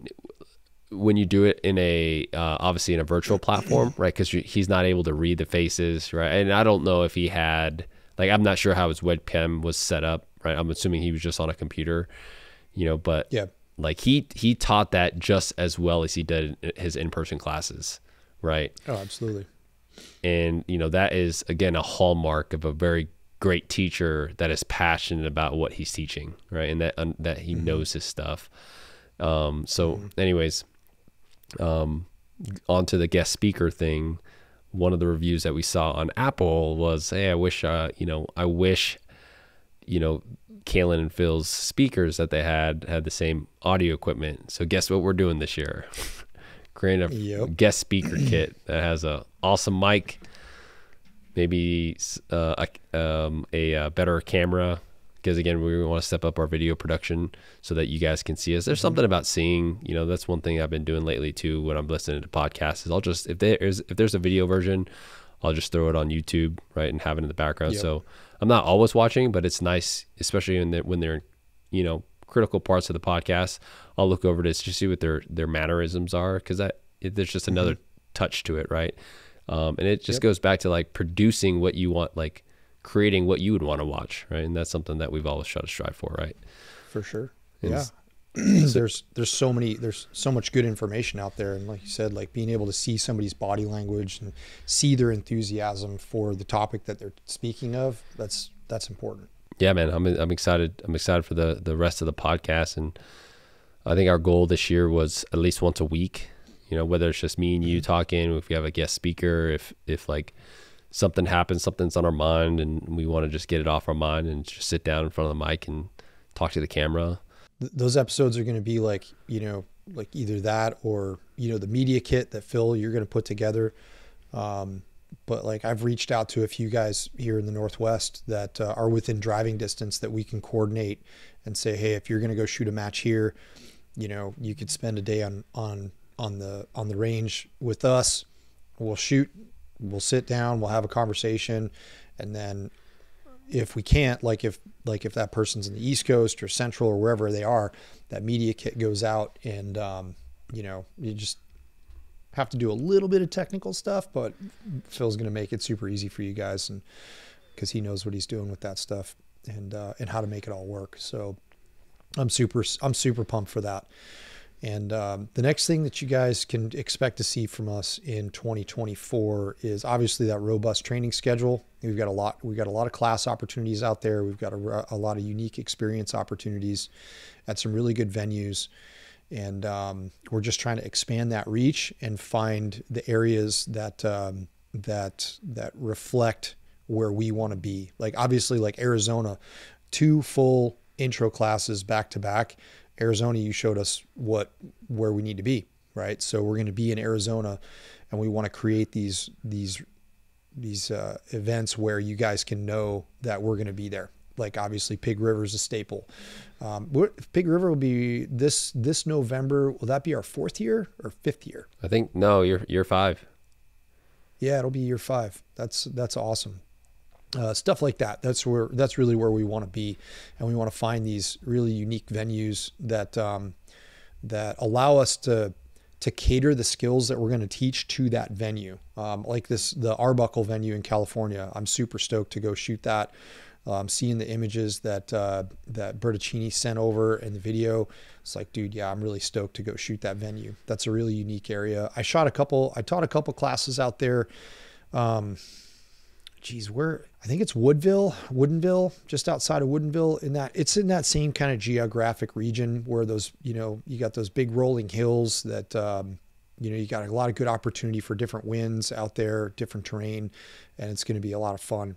you do it in a obviously in a virtual platform, right? Because he's not able to read the faces, right? And I don't know if he had I'm not sure how his webcam was set up, right? I'm assuming he was just on a computer, but like he taught that just as well as he did his in-person classes, right? Oh, absolutely. And that is again a hallmark of a very great teacher that is passionate about what he's teaching, right? And that he knows his stuff. So anyways, onto the guest speaker thing. One of the reviews that we saw on Apple was, hey, I wish Caylen and Phil's speakers that they had the same audio equipment. So guess what we're doing this year? Creating a guest speaker kit that has a awesome mic, maybe a better camera, because again, we want to step up our video production so that you guys can see us. There's something about seeing, that's one thing I've been doing lately too when I'm listening to podcasts is I'll just, if there's a video version, I'll just throw it on YouTube, right, and have it in the background. So I'm not always watching, but it's nice, especially when they're critical parts of the podcast. I'll look over to just see what their mannerisms are, because there's just another touch to it, right? And it just goes back to like producing what you want, like creating what you would want to watch, right? And that's something that we've always tried to strive for, right? For sure. Yeah. There's so much good information out there, and like you said, like being able to see somebody's body language and see their enthusiasm for the topic that they're speaking of, that's important. Yeah, man, I'm excited. I'm excited for the rest of the podcast, and I think our goal this year was at least once a week. Whether it's just me and you talking, if we have a guest speaker, if like something happens, something's on our mind, and we want to just get it off our mind and just sit down in front of the mic and talk to the camera. Those episodes are going to be like, like either that or, the media kit that Phil, you're going to put together. But like I've reached out to a few guys here in the Northwest that are within driving distance that we can coordinate and say, hey, if you're going to go shoot a match here, you could spend a day on the range with us. We'll shoot, we'll sit down, we'll have a conversation. And then if we can't, like if that person's in the East Coast or Central or wherever they are, that media kit goes out, and you just have to do a little bit of technical stuff, but Phil's going to make it super easy for you guys, and because he knows what he's doing with that stuff and how to make it all work. So I'm super pumped for that. And the next thing that you guys can expect to see from us in 2024 is obviously that robust training schedule. We've got a lot of class opportunities out there. We've got a lot of unique experience opportunities at some really good venues. And we're just trying to expand that reach and find the areas that reflect where we want to be. Like obviously, like Arizona, 2 full intro classes back to back. Arizona, you showed us where we need to be, right? So we're going to be in Arizona, and we want to create these events where you guys can know that we're going to be there. Like obviously Pig River is a staple. Pig River will be this November. Will that be our 4th year or 5th year? I think, no, year 5. Yeah, it'll be year 5. That's awesome. Stuff like that. That's really where we want to be. And we want to find these really unique venues that allow us to cater the skills that we're going to teach to that venue. Like the Arbuckle venue in California. I'm super stoked to go shoot that. Seeing the images that Bertaccini sent over in the video, it's like, dude, yeah, I'm really stoked to go shoot that venue. That's a really unique area. I taught a couple classes out there. I think it's Woodinville, just outside of Woodinville. It's in that same kind of geographic region where those, you got those big rolling hills that, you got a lot of good opportunity for different winds out there, different terrain, and it's going to be a lot of fun.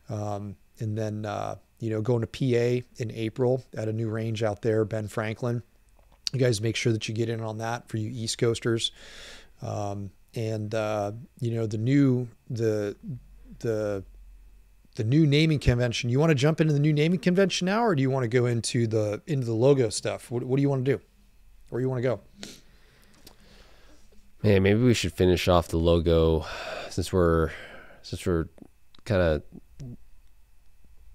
And then, going to PA in April at a new range out there, Ben Franklin. You guys make sure that you get in on that for you East Coasters. The new naming convention. You want to jump into the new naming convention now, or do you want to go into the logo stuff? What do you want to do? Where do you want to go? Man, maybe we should finish off the logo since we're kind of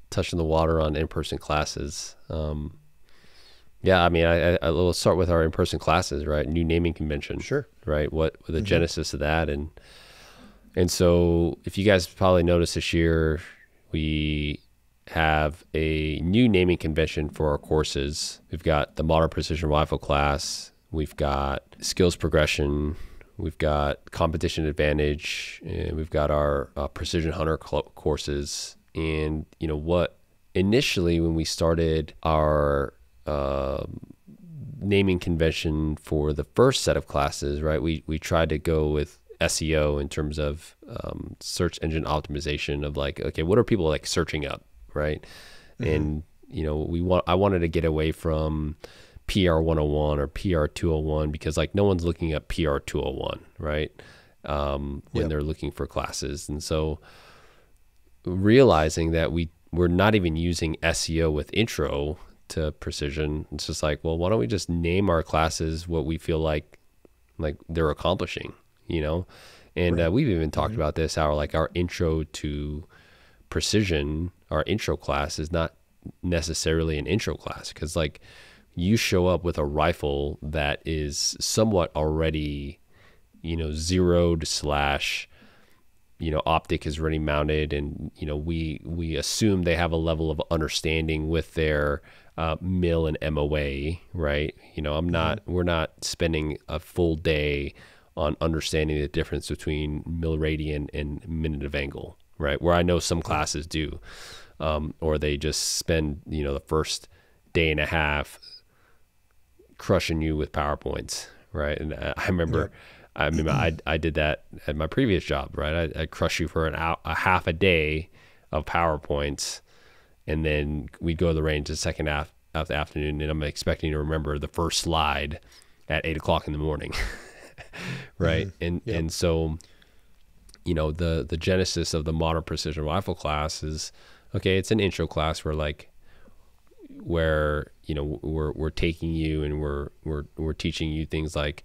touching the water on in-person classes. Yeah, I mean, we'll start with our in-person classes, right? New naming convention. Sure. Right. What the genesis of that, and so if you guys probably noticed this year, we have a new naming convention for our courses. We've got the Modern Precision Rifle class. We've got skills progression. We've got competition advantage. And we've got our precision hunter courses. And what initially when we started our naming convention for the first set of classes, right? We tried to go with SEO in terms of search engine optimization of like, okay, what are people like searching up, right? And I wanted to get away from PR 101 or PR 201 because like no one's looking at PR 201, right? When they're looking for classes. And so realizing that we're not even using SEO with intro to precision, it's just like, well, why don't we just name our classes what we feel like they're accomplishing, And we've even talked about this, how like our intro to precision, our intro class is not necessarily an intro class because like you show up with a rifle that is somewhat already, zeroed / optic is already mounted, and we assume they have a level of understanding with their mill and MOA, right? We're not spending a full day on understanding the difference between mill radian and minute of angle, right? Where I know some classes do, or they just spend the first day and a half crushing you with PowerPoints, right? And I remember. I did that at my previous job, right? I'd crush you for a half a day of PowerPoints, and then we'd go to the range the second half of the afternoon, and I'm expecting to remember the first slide at 8 o'clock in the morning, right? And so, the genesis of the modern precision rifle class is, okay, it's an intro class where we're taking you and we're teaching you things like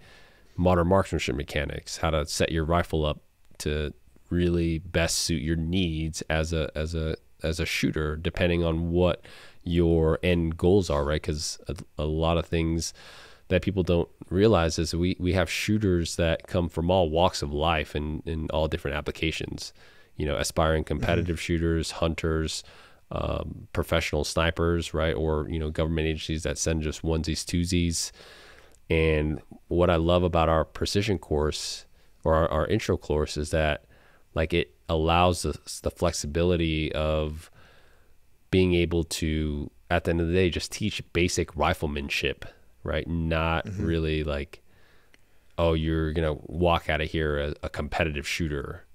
modern marksmanship mechanics, how to set your rifle up to really best suit your needs as a shooter, depending on what your end goals are, right? Because a lot of things that people don't realize is we have shooters that come from all walks of life and in all different applications, aspiring competitive shooters, hunters, professional snipers, right? Or, government agencies that send just onesies, twosies. And what I love about our precision course or our intro course is that like it allows us the flexibility of being able to, at the end of the day, just teach basic riflemanship, right? Not really like, oh, you're going to walk out of here as a competitive shooter,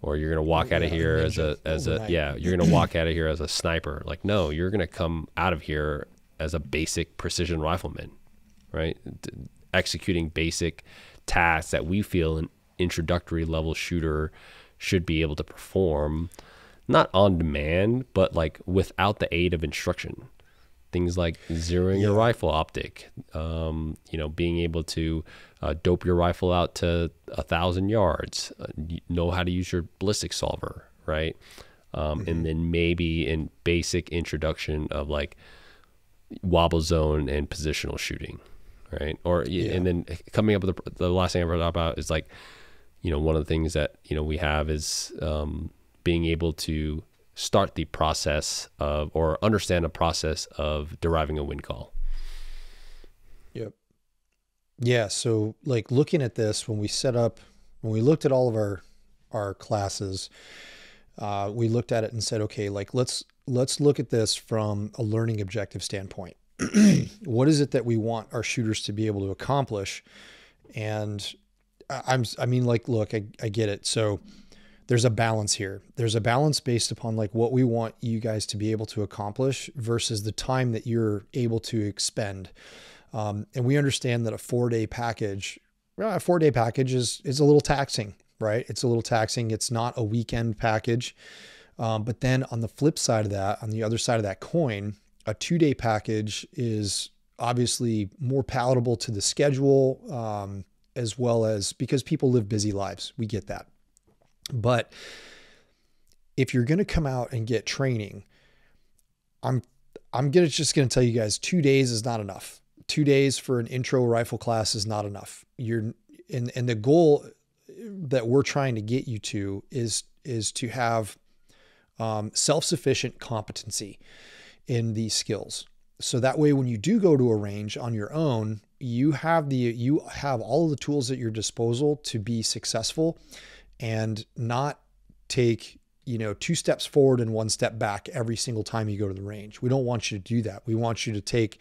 or you're going to walk out of here you're going to walk out of here as a sniper. Like, no, you're going to come out of here as a basic precision rifleman, right? Executing basic tasks that we feel an introductory level shooter should be able to perform, not on demand, but like without the aid of instruction. Things like zeroing your rifle optic, being able to dope your rifle out to 1,000 yards, know how to use your ballistic solver, right? And then maybe in basic introduction of like wobble zone and positional shooting, right? And then coming up with the last thing I brought about is like, one of the things that, we have is being able to start the process of, or understand the process of deriving a wind call. Yep. Yeah. So like looking at this, when we looked at all of our classes, we looked at it and said, okay, like let's look at this from a learning objective standpoint. What is it that we want our shooters to be able to accomplish? And look, I get it. So there's a balance here. There's a balance based upon like what we want you guys to be able to accomplish versus the time that you're able to expend. And we understand that a 4-day package is a little taxing, right? It's a little taxing. It's not a weekend package. But then on the flip side of that, on the other side of that coin, a 2-day package is obviously more palatable to the schedule, as well as because people live busy lives. We get that. But if you're going to come out and get training, I'm just going to tell you guys 2 days is not enough. 2 days for an intro rifle class is not enough. And the goal that we're trying to get you to is to have self-sufficient competency in these skills. So that way, when you do go to a range on your own, you have all of the tools at your disposal to be successful and not take 2 steps forward and 1 step back every single time you go to the range. We don't want you to do that. We want you to take,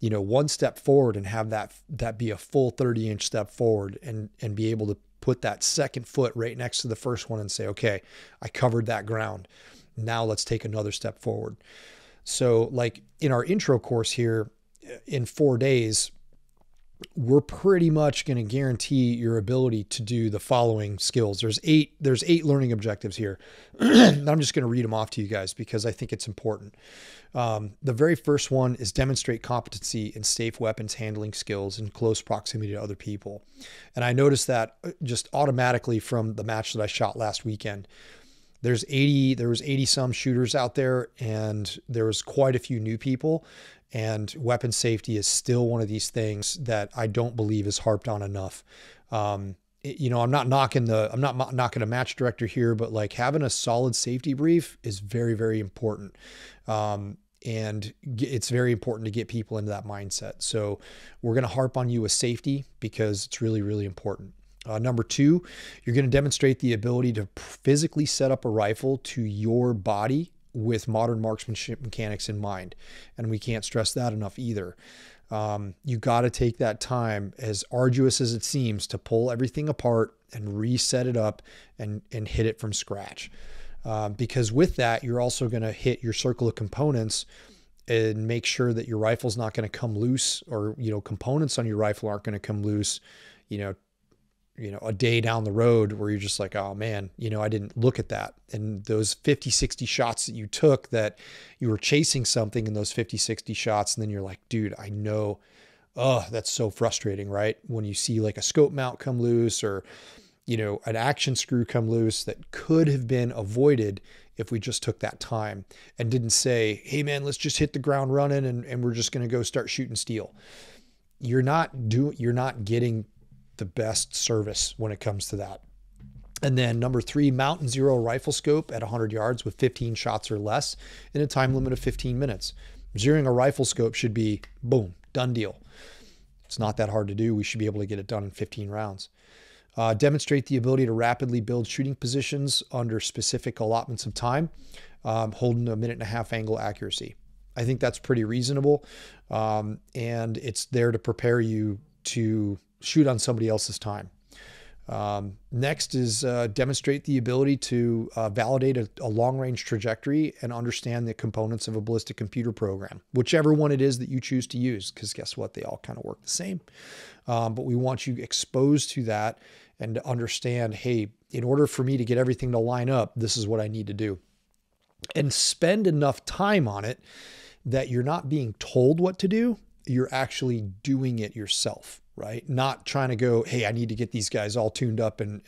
1 step forward and have that be a full 30-inch step forward, and be able to put that second foot right next to the first one and say, okay, I covered that ground. Now let's take another step forward. So like in our intro course here, in 4 days, we're pretty much going to guarantee your ability to do the following skills. There's eight learning objectives here. I'm just going to read them off to you guys because I think it's important. The very first one is demonstrate competency in safe weapons handling skills in close proximity to other people. And I noticed that just automatically from the match that I shot last weekend. There was 80 some shooters out there, and there was quite a few new people. And weapon safety is still one of these things that I don't believe is harped on enough. I'm not knocking a match director here, but like having a solid safety brief is very, very important. And it's very important to get people into that mindset. So we're going to harp on you with safety because it's really, really important. Number 2, you're going to demonstrate the ability to physically set up a rifle to your body with modern marksmanship mechanics in mind. And we can't stress that enough either. You got to take that time, as arduous as it seems, to pull everything apart and reset it up and hit it from scratch. Because with that, you're also going to hit your circle of components and make sure that your rifle's not going to come loose, or, components on your rifle aren't going to come loose, a day down the road where you're just like, oh man, I didn't look at that. And those 50, 60 shots that you took, that you were chasing something in those 50, 60 shots. And then you're like, dude, I know, that's so frustrating, right? When you see like a scope mount come loose, or, an action screw come loose that could have been avoided if we just took that time and didn't say, hey man, let's just hit the ground running and we're just going to go start shooting steel. You're not getting the best service when it comes to that. And then number 3, mount and zero rifle scope at 100 yards with 15 shots or less in a time limit of 15 minutes. Zeroing a rifle scope should be boom, done deal. It's not that hard to do. We should be able to get it done in 15 rounds. Demonstrate the ability to rapidly build shooting positions under specific allotments of time, holding a 1.5 minute angle accuracy. I think that's pretty reasonable. And it's there to prepare you to shoot on somebody else's time. Next is demonstrate the ability to validate a long-range trajectory and understand the components of a ballistic computer program, whichever one it is that you choose to use, because guess what? They all kind of work the same. But we want you exposed to that and to understand, hey, in order for me to get everything to line up, this is what I need to do. And spend enough time on it that you're not being told what to do, you're actually doing it yourself. Right? Not trying to go, hey, I need to get these guys all tuned up and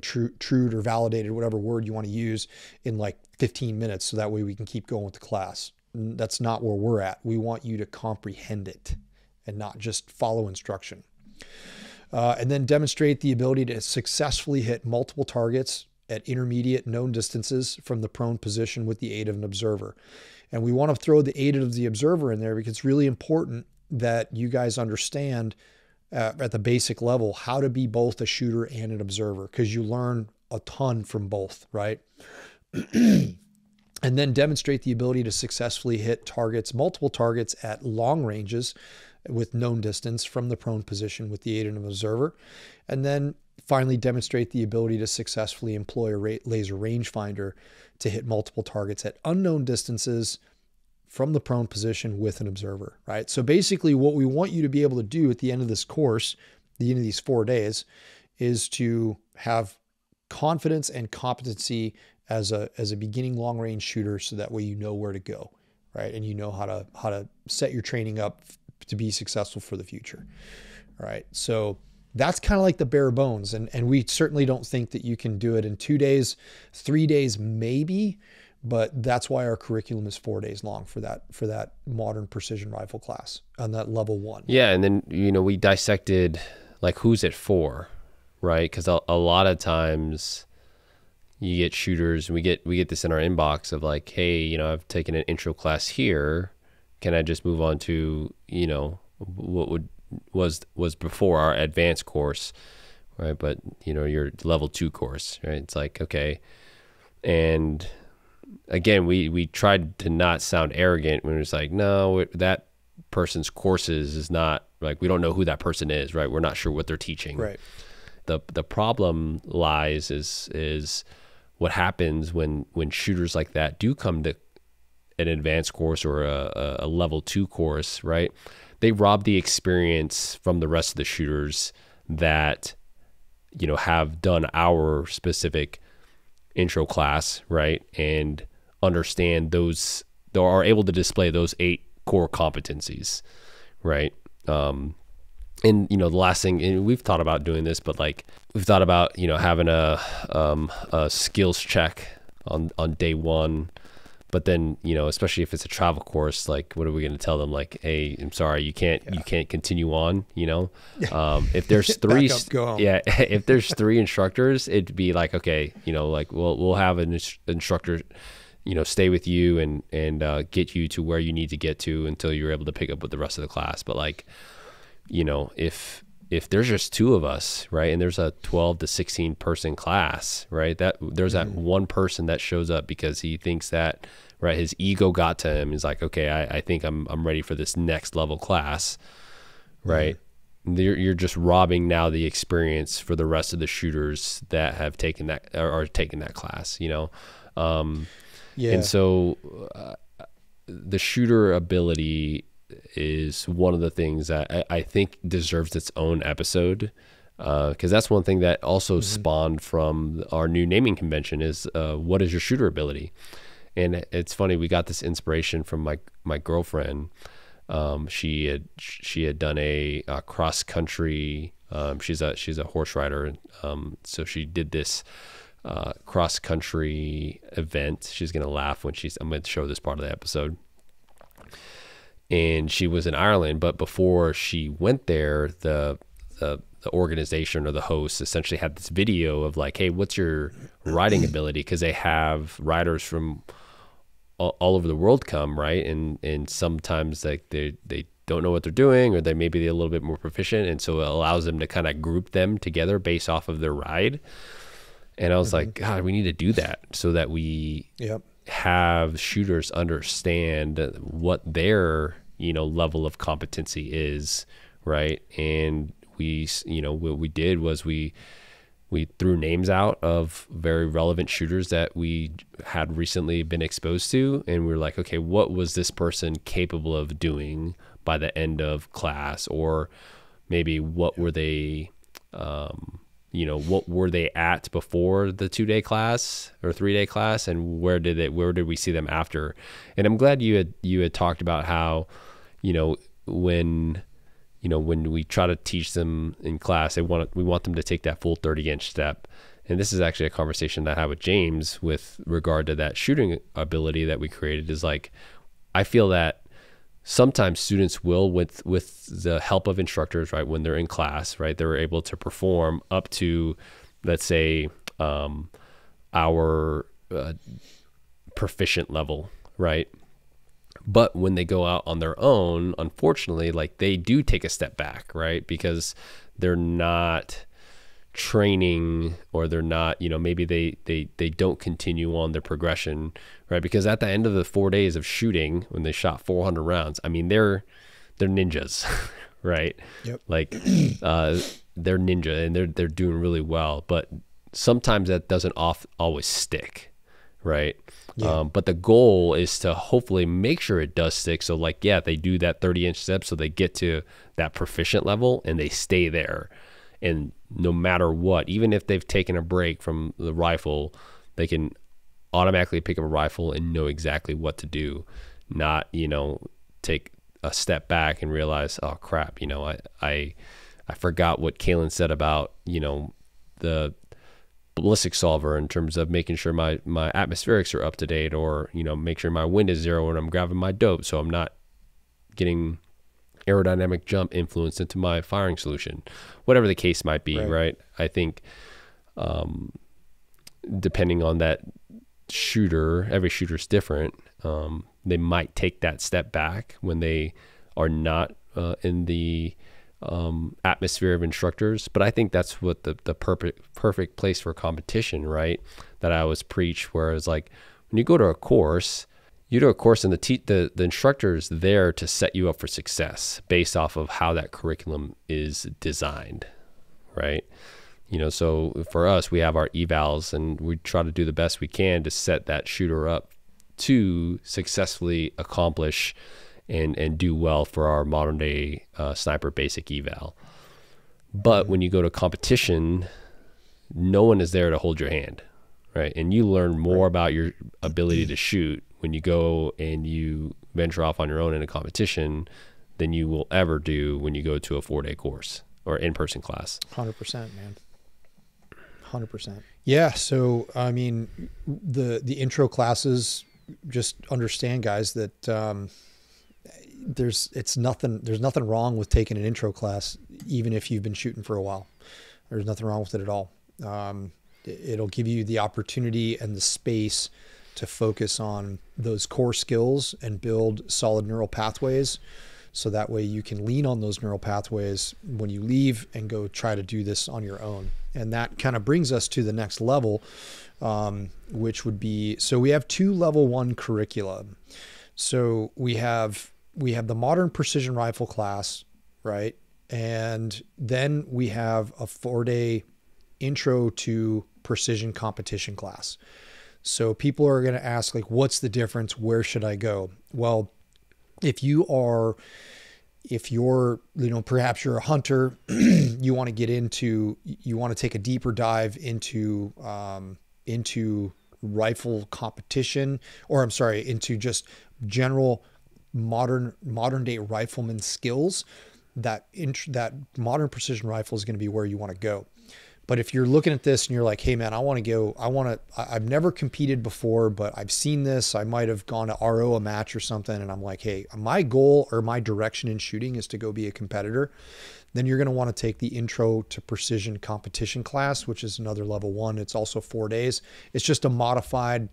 trued or validated, whatever word you want to use, in like 15 minutes. So that way we can keep going with the class. That's not where we're at. We want you to comprehend it and not just follow instruction. And then demonstrate the ability to successfully hit multiple targets at intermediate known distances from the prone position with the aid of an observer. And we want to throw the aid of the observer in there because it's really important that you guys understand at the basic level how to be both a shooter and an observer, because you learn a ton from both, right? And then demonstrate the ability to successfully hit multiple targets at long ranges with known distance from the prone position with the aid of an observer. And then finally demonstrate the ability to successfully employ a laser rangefinder to hit multiple targets at unknown distances from the prone position with an observer, right? So basically what we want you to be able to do at the end of this course, the end of these 4 days, is to have confidence and competency as a beginning long range shooter, so that way you know where to go, right? And you know how to set your training up to be successful for the future, right? So that's kind of like the bare bones. And we certainly don't think that you can do it in 2 days, 3 days, maybe. But that's why our curriculum is 4 days long for that modern precision rifle class on that level 1. Yeah. And then, we dissected like who's at 4, right? Because a lot of times you get shooters, and we get this in our inbox of like, hey, I've taken an intro class here. Can I just move on to, what was before our advanced course, right? But, your level 2 course, right? It's like, okay, And again, we tried to not sound arrogant when it was like, no, that person's courses is not like, we don't know who that person is, right? We're not sure what they're teaching. Right. The problem lies is what happens when shooters like that do come to an advanced course or a level 2 course, right? They rob the experience from the rest of the shooters that, have done our specific intro class, right? And understand those, they are able to display those 8 core competencies, right? And the last thing, and we've thought about doing this, but like we've thought about having a skills check on day 1, but then especially if it's a travel course, like what are we going to tell them? Like, hey, I'm sorry, you can't continue on. If there's 3, go home. if there's 3 instructors, it'd be like, okay, like we'll have an instructor stay with you and get you to where you need to get to until you're able to pick up with the rest of the class. But like, if there's just 2 of us, right, and there's a 12 to 16 person class, right, that there's that one person that shows up because he thinks that, right, his ego got to him. He's like, okay, I think I'm ready for this next level class, right? You're just robbing now the experience for the rest of the shooters that have taken that or are taking that class, and so the shooter ability is one of the things that I think deserves its own episode, because that's one thing that also spawned from our new naming convention is what is your shooter ability? And it's funny, we got this inspiration from my girlfriend. She had done a cross country. She's a horse rider, so she did this cross country event. She's gonna laugh when I'm gonna show this part of the episode. And she was in Ireland, but before she went there, the organization or the host essentially had this video of like, hey, what's your riding ability? Because they have riders from all over the world come, right? And sometimes like they don't know what they're doing, or they're a little bit more proficient, and so it allows them to kind of group them together based off of their ride. And I was like, God, we need to do that so that we have shooters understand what their level of competency is, right? And we what we did was we threw names out of very relevant shooters that we had recently been exposed to, and we were like, okay, what was this person capable of doing by the end of class? Or maybe what were they what were they at before the 2-day class or 3-day class, and where did we see them after? And I'm glad you had talked about how when we try to teach them in class, we want them to take that full 30-inch step. And this is actually a conversation that I had with James with regard to that shooting ability that we created. Is like, I feel that sometimes students will, with the help of instructors, right, when they're in class, right, they're able to perform up to, let's say, our proficient level, right? But when they go out on their own, unfortunately, like they do take a step back, right? Because they're not training, or they're not, maybe they don't continue on their progression, right? Because at the end of the 4 days of shooting, when they shot 400 rounds, I mean, they're ninjas, right? Yep. Like they're ninja, and they're doing really well, but sometimes that doesn't always stick, right? Yeah. But the goal is to hopefully make sure it does stick. So like, they do that 30-inch step, so they get to that proficient level and they stay there. And no matter what, even if they've taken a break from the rifle, they can automatically pick up a rifle and know exactly what to do, not, take a step back and realize, oh crap, I forgot what Caylen said about, the ballistic solver in terms of making sure my atmospherics are up to date, or make sure my wind is 0 when I'm grabbing my dope, so I'm not getting aerodynamic jump influence into my firing solution, whatever the case might be, right? I think depending on that shooter, every shooter's different. They might take that step back when they are not in the atmosphere of instructors. But I think that's what the perfect place for competition, right? That I always preach, where it's like when you go to a course, you do a course and the instructor is there to set you up for success based off of how that curriculum is designed, right? So for us, we have our evals and we try to do the best we can to set that shooter up to successfully accomplish and do well for our modern day sniper basic eval. But when you go to competition, no one is there to hold your hand, right? And you learn more about your ability to shoot when you go and you venture off on your own in a competition than you will ever do when you go to a 4-day course or in-person class. 100%, man. 100%. Yeah. So, I mean, the intro classes, just understand, guys, that there's nothing wrong with taking an intro class, even if you've been shooting for a while. There's nothing wrong with it at all. It'll give you the opportunity and the space to focus on those core skills and build solid neural pathways. So that way you can lean on those neural pathways when you leave and go try to do this on your own. And that kind of brings us to the next level, which would be, so we have 2 level 1 curricula. So we have the modern precision rifle class, right? And then we have a 4-day intro to precision competition class. So people are going to ask, like, what's the difference? Where should I go? Well, if you're, perhaps you're a hunter, you want to take a deeper dive into rifle competition, or into just general modern day rifleman skills, that modern precision rifle is going to be where you want to go. But if you're looking at this and you're like, hey man, I've never competed before, but I've seen this, I might have gone to RO a match or something, and I'm like, hey, my goal or my direction in shooting is to go be a competitor, then you're going to want to take the intro to precision competition class, which is another level 1. It's also 4 days. It's just a modified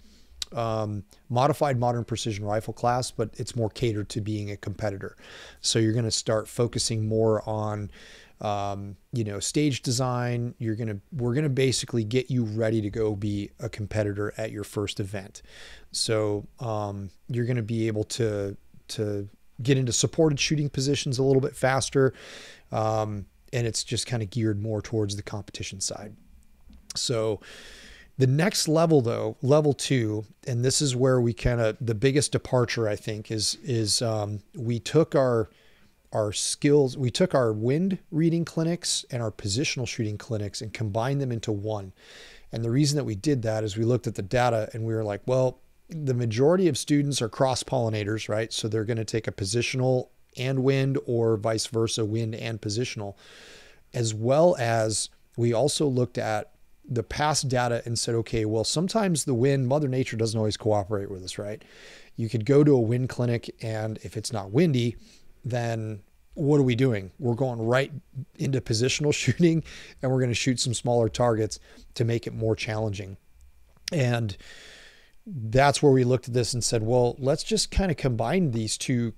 modern precision rifle class, but it's more catered to being a competitor. So you're going to start focusing more on stage design. We're going to basically get you ready to go be a competitor at your first event. So, you're going to be able to get into supported shooting positions a little bit faster. And it's just kind of geared more towards the competition side. So the next level though, level 2, and this is where the biggest departure, I think, is we took our skills, we took our wind reading clinics and our positional shooting clinics and combined them into one. And the reason that we did that is we looked at the data and we were like, well, the majority of students are cross-pollinators, right? So they're going to take a positional and wind, or vice versa, wind and positional. As well as we also looked at the past data and said, okay, well, sometimes the wind, Mother Nature doesn't always cooperate with us, right? You could go to a wind clinic, and if it's not windy, then what are we doing? We're going right into positional shooting, and we're going to shoot some smaller targets to make it more challenging. And that's where we looked at this and said, well, let's just kind of combine these two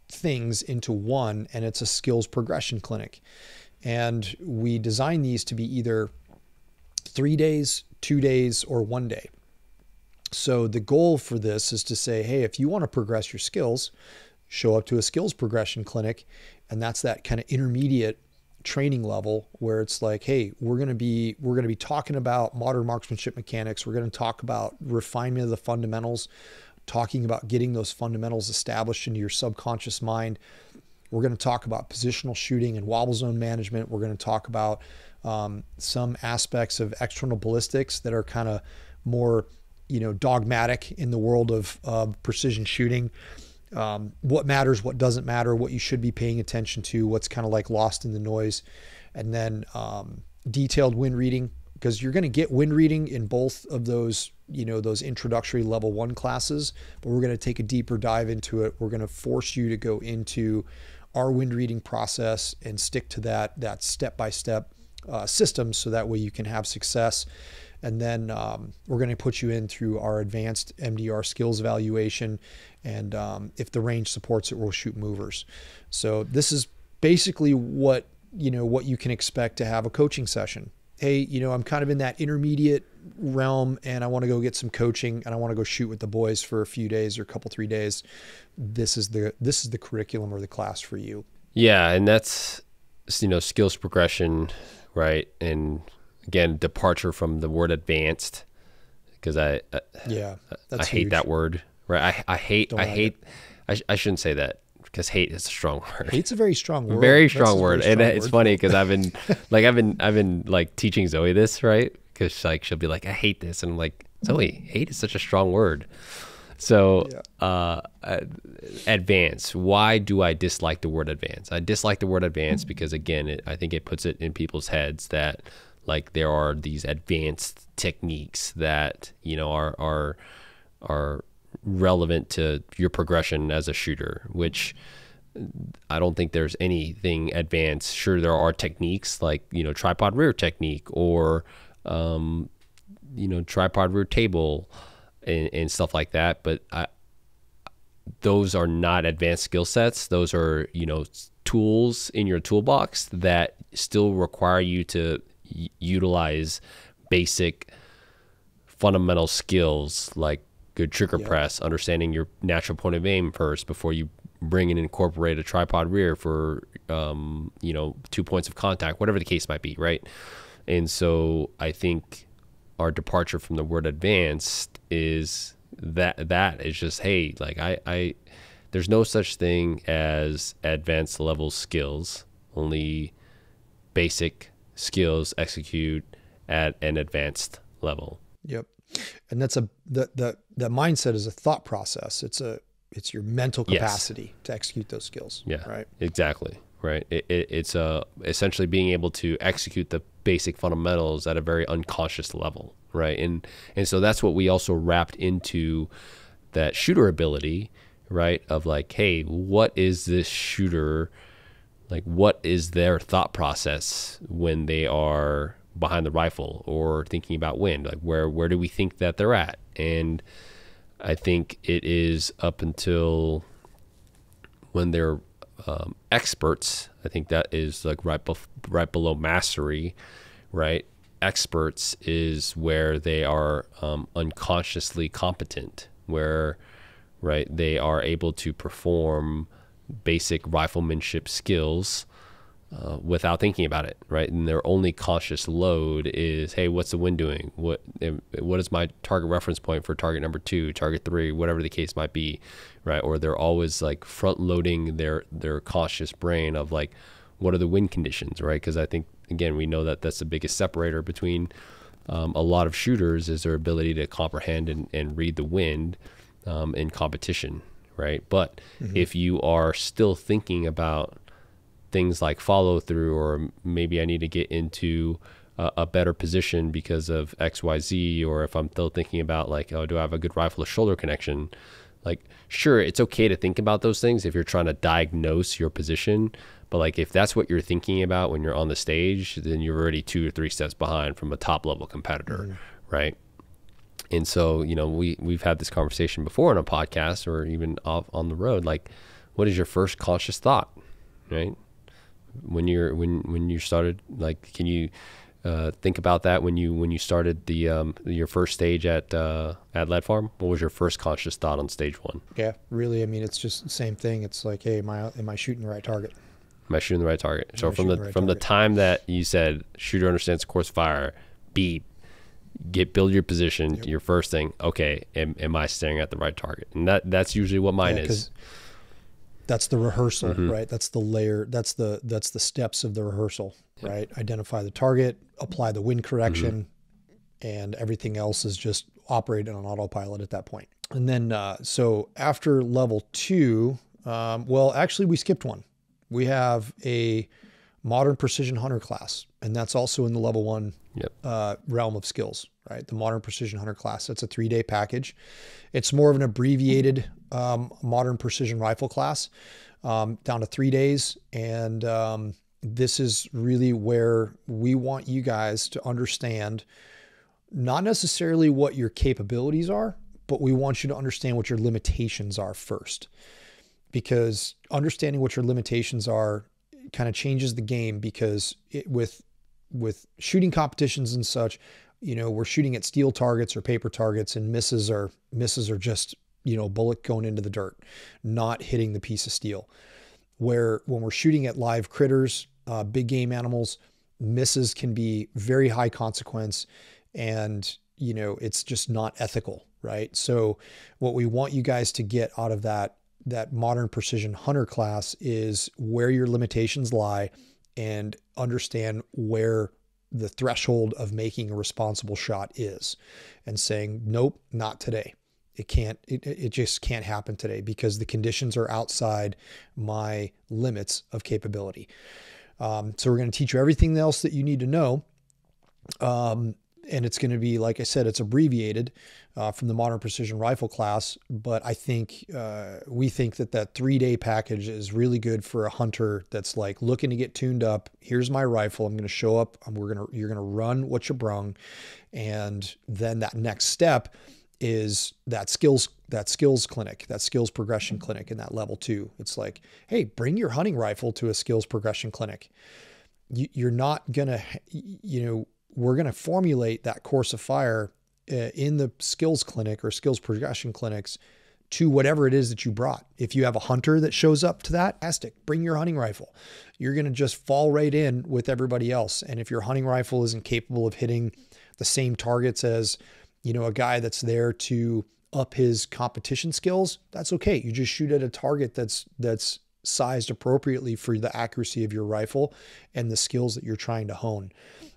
things into one, and it's a skills progression clinic. And we designed these to be either 3 days, 2 days, or 1 day. So the goal for this is to say, hey, if you want to progress your skills, show up to a skills progression clinic. And that's that kind of intermediate training level where it's like, hey, we're going to be talking about modern marksmanship mechanics. We're going to talk about refinement of the fundamentals, talking about getting those fundamentals established into your subconscious mind. We're going to talk about positional shooting and wobble zone management. We're going to talk about some aspects of external ballistics that are kind of more, dogmatic in the world of precision shooting. What matters, what doesn't matter, what you should be paying attention to, what's kind of like lost in the noise. And then detailed wind reading, because you're going to get wind reading in both of those, those introductory level 1 classes, but we're going to take a deeper dive into it. We're going to force you to go into our wind reading process and stick to that step-by-step system, so that way you can have success. And then we're going to put you in through our advanced MDR skills evaluation. And if the range supports it, we'll shoot movers. So this is basically what what you can expect to have a coaching session. Hey, I'm kind of in that intermediate realm and I want to go get some coaching and I want to go shoot with the boys for a few days or a couple, 3 days. This is the curriculum or the class for you. Yeah. And that's, skills progression, right? And again, departure from the word advanced, because I hate that word, right? I shouldn't say that, because hate is a strong word. Hate's a very strong word. Very strong word. And it's funny because I've been like teaching Zoe this, right? Because she'll be like, I hate this. And I'm like, Zoe, hate is such a strong word. So advance. Why do I dislike the word advance? I dislike the word advance because, again, I think it puts it in people's heads that like there are these advanced techniques that, are relevant to your progression as a shooter, which I don't think there's anything advanced. Sure, there are techniques like, tripod rear technique or, tripod rear table and stuff like that. But those are not advanced skill sets. Those are, tools in your toolbox that still require you to utilize basic fundamental skills like good trigger press, understanding your natural point of aim first before you bring and incorporate a tripod rear for, 2 points of contact, whatever the case might be, right? And so I think our departure from the word advanced is that is just, hey, like there's no such thing as advanced level skills, only basic skills execute at an advanced level. Yep. And that's the mindset is a thought process. It's your mental capacity to execute those skills. Yeah, right. Exactly. Right. It's essentially being able to execute the basic fundamentals at a very unconscious level. Right. And so that's what we also wrapped into that shooter ability, right? Of like, hey, what is this shooter? Like, what is their thought process when they are behind the rifle or thinking about wind? Like, where do we think that they're at? And I think it is up until when they're experts. I think that is like right below mastery, right? Experts is where they are unconsciously competent, where, right, they are able to perform basic riflemanship skills without thinking about it, right? And their only conscious load is, hey, what's the wind doing? What is my target reference point for target number 2, target 3, whatever the case might be, right? Or they're always like front loading their conscious brain of like, what are the wind conditions, right? Because I think, again, we know that that's the biggest separator between a lot of shooters is their ability to comprehend and read the wind in competition, right? But if you are still thinking about things like follow through, or maybe I need to get into a better position because of XYZ, or if I'm still thinking about like, oh, do I have a good rifle to shoulder connection? Like, sure, it's okay to think about those things if you're trying to diagnose your position. But like, if that's what you're thinking about when you're on the stage, then you're already 2 or 3 steps behind from a top level competitor, right? And so, we've had this conversation before on a podcast or even off on the road. Like, what is your first conscious thought, right? When you started, like, can you think about that when you started the your first stage at Lead Farm? What was your first conscious thought on stage 1? Yeah, really. I mean, it's just the same thing. It's like, hey, am I shooting the right target? Am I shooting the right target? So from the time that you said shooter understands course fire, beep, build your position, your first thing, okay, am I staring at the right target? And that's usually what mine is. That's the rehearsal, right? That's the layer. That's the steps of the rehearsal, right? Identify the target, apply the wind correction, and everything else is just operating on autopilot at that point. And then, so after level 2, well, actually we skipped one. We have a modern precision hunter class, and that's also in the level 1 realm of skills, right? The modern precision hunter class. That's a 3-day package. It's more of an abbreviated modern precision rifle class, down to 3 days. And this is really where we want you guys to understand not necessarily what your capabilities are, but we want you to understand what your limitations are first. Because understanding what your limitations are kind of changes the game, because with shooting competitions and such, we're shooting at steel targets or paper targets, and misses are just, bullet going into the dirt, not hitting the piece of steel. Where when we're shooting at live critters, big game animals, misses can be very high consequence, and it's just not ethical, right? So what we want you guys to get out of that modern precision hunter class is where your limitations lie, and understand where the threshold of making a responsible shot is, and saying, nope, not today. It just can't happen today, because the conditions are outside my limits of capability. So we're going to teach you everything else that you need to know. And it's going to be, like I said, it's abbreviated from the modern precision rifle class. But I think we think that 3-day package is really good for a hunter that's like looking to get tuned up. Here's my rifle. I'm going to show up. You're going to run what you brung, and then that next step is that skills clinic, that skills progression clinic in that level 2. It's like, hey, bring your hunting rifle to a skills progression clinic. You're not gonna, we're going to formulate that course of fire in the skills clinic or skills progression clinics to whatever it is that you brought. If you have a hunter that shows up to that, fantastic, bring your hunting rifle. You're going to just fall right in with everybody else. And if your hunting rifle isn't capable of hitting the same targets as, a guy that's there to up his competition skills, that's okay. You just shoot at a target that's sized appropriately for the accuracy of your rifle and the skills that you're trying to hone.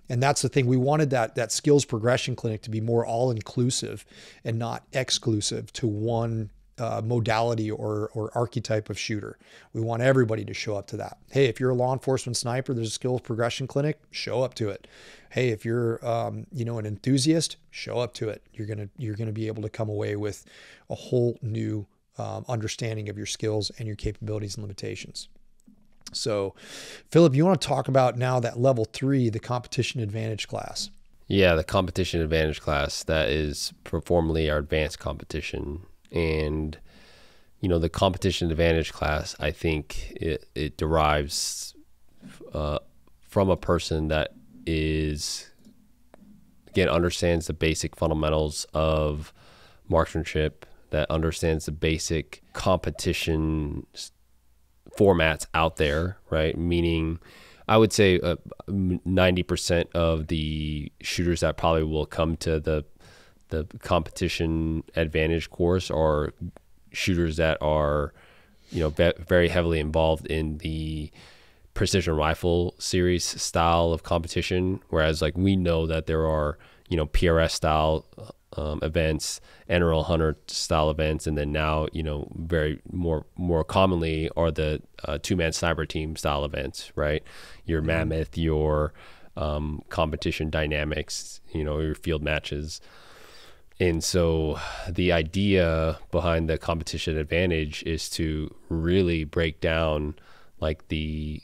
And that's the thing. We wanted that skills progression clinic to be more all-inclusive and not exclusive to one modality or archetype of shooter. We want everybody to show up to that. Hey, if you're a law enforcement sniper, there's a skills progression clinic, show up to it. Hey, if you're an enthusiast, show up to it. You're gonna be able to come away with a whole new understanding of your skills and your capabilities and limitations. So, Phillip, you want to talk about now that level 3, the competition advantage class? Yeah, the competition advantage class, that is formerly our advanced competition. And, the competition advantage class, I think it derives from a person that is, again, understands the basic fundamentals of marksmanship, that understands the basic competition formats out there, right? Meaning, I would say 90% of the shooters that probably will come to the competition advantage course are shooters that are, very heavily involved in the precision rifle series style of competition. Whereas, like, we know that there are, PRS style events, NRL hunter style events, and then now, very more commonly are the 2-man sniper team style events, right? Your mammoth, your competition dynamics, your field matches. And so the idea behind the competition advantage is to really break down like the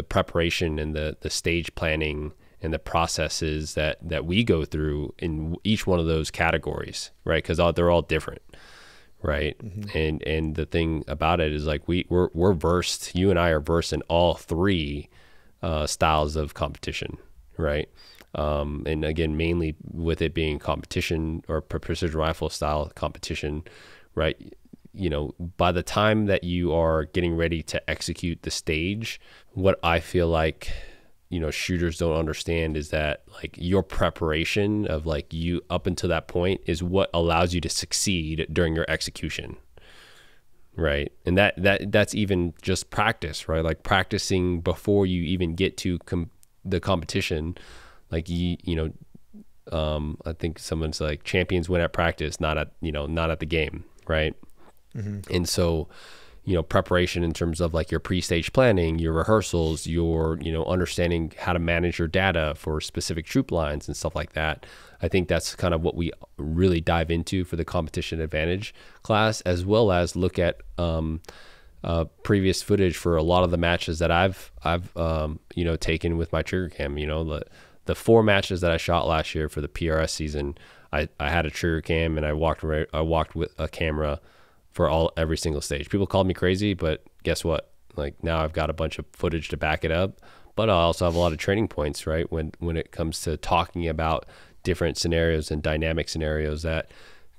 preparation and the stage planning and the processes that we go through in each one of those categories, right? Because they're all different, right? Mm-hmm. And the thing about it is, like, we're versed. You and I are versed in all 3 styles of competition, right? And again, mainly with it being competition or precision rifle style competition, right? By the time that you are getting ready to execute the stage, what I feel like, shooters don't understand is that, like, your preparation of, like, you up until that point is what allows you to succeed during your execution, right? And that's even just practice, right? Like, practicing before you even get to the competition. Like, I think someone's like, champions win at practice, not at the game, right? Mm-hmm. And so, preparation in terms of, like, your pre-stage planning, your rehearsals, your, understanding how to manage your data for specific troop lines and stuff like that. I think that's kind of what we really dive into for the competition advantage class, as well as look at previous footage for a lot of the matches that I've taken with my trigger cam. The 4 matches that I shot last year for the PRS season, I had a trigger cam, and I walked with a camera for every single stage. People called me crazy, but guess what? Like now I've got a bunch of footage to back it up, but I also have a lot of training points, right? When it comes to talking about different scenarios and dynamic scenarios that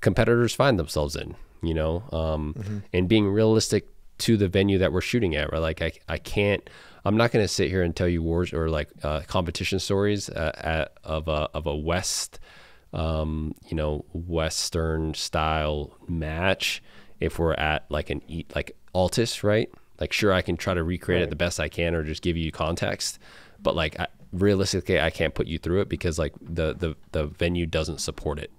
competitors find themselves in, and being realistic to the venue that we're shooting at, right? Like I'm not going to sit here and tell you wars or like competition stories of a Western style match if we're at like like Altus, right? Like, sure, I can try to recreate it the best I can or just give you context, but like realistically, I can't put you through it because like the venue doesn't support it,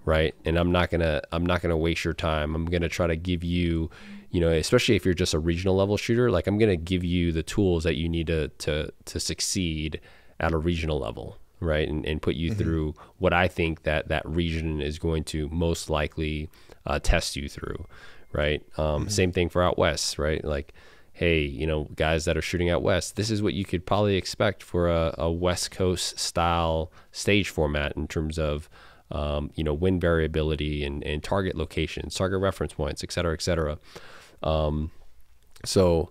right? And I'm not gonna waste your time. I'm gonna try to give you, especially if you're just a regional level shooter, like I'm gonna give you the tools that you need to succeed at a regional level, right? And put you through what I think that region is going to most likely test you through, right? Same thing for out west, right? Like, hey, guys that are shooting out west, this is what you could probably expect for a West Coast style stage format in terms of, wind variability and target locations, target reference points, et cetera, et cetera. So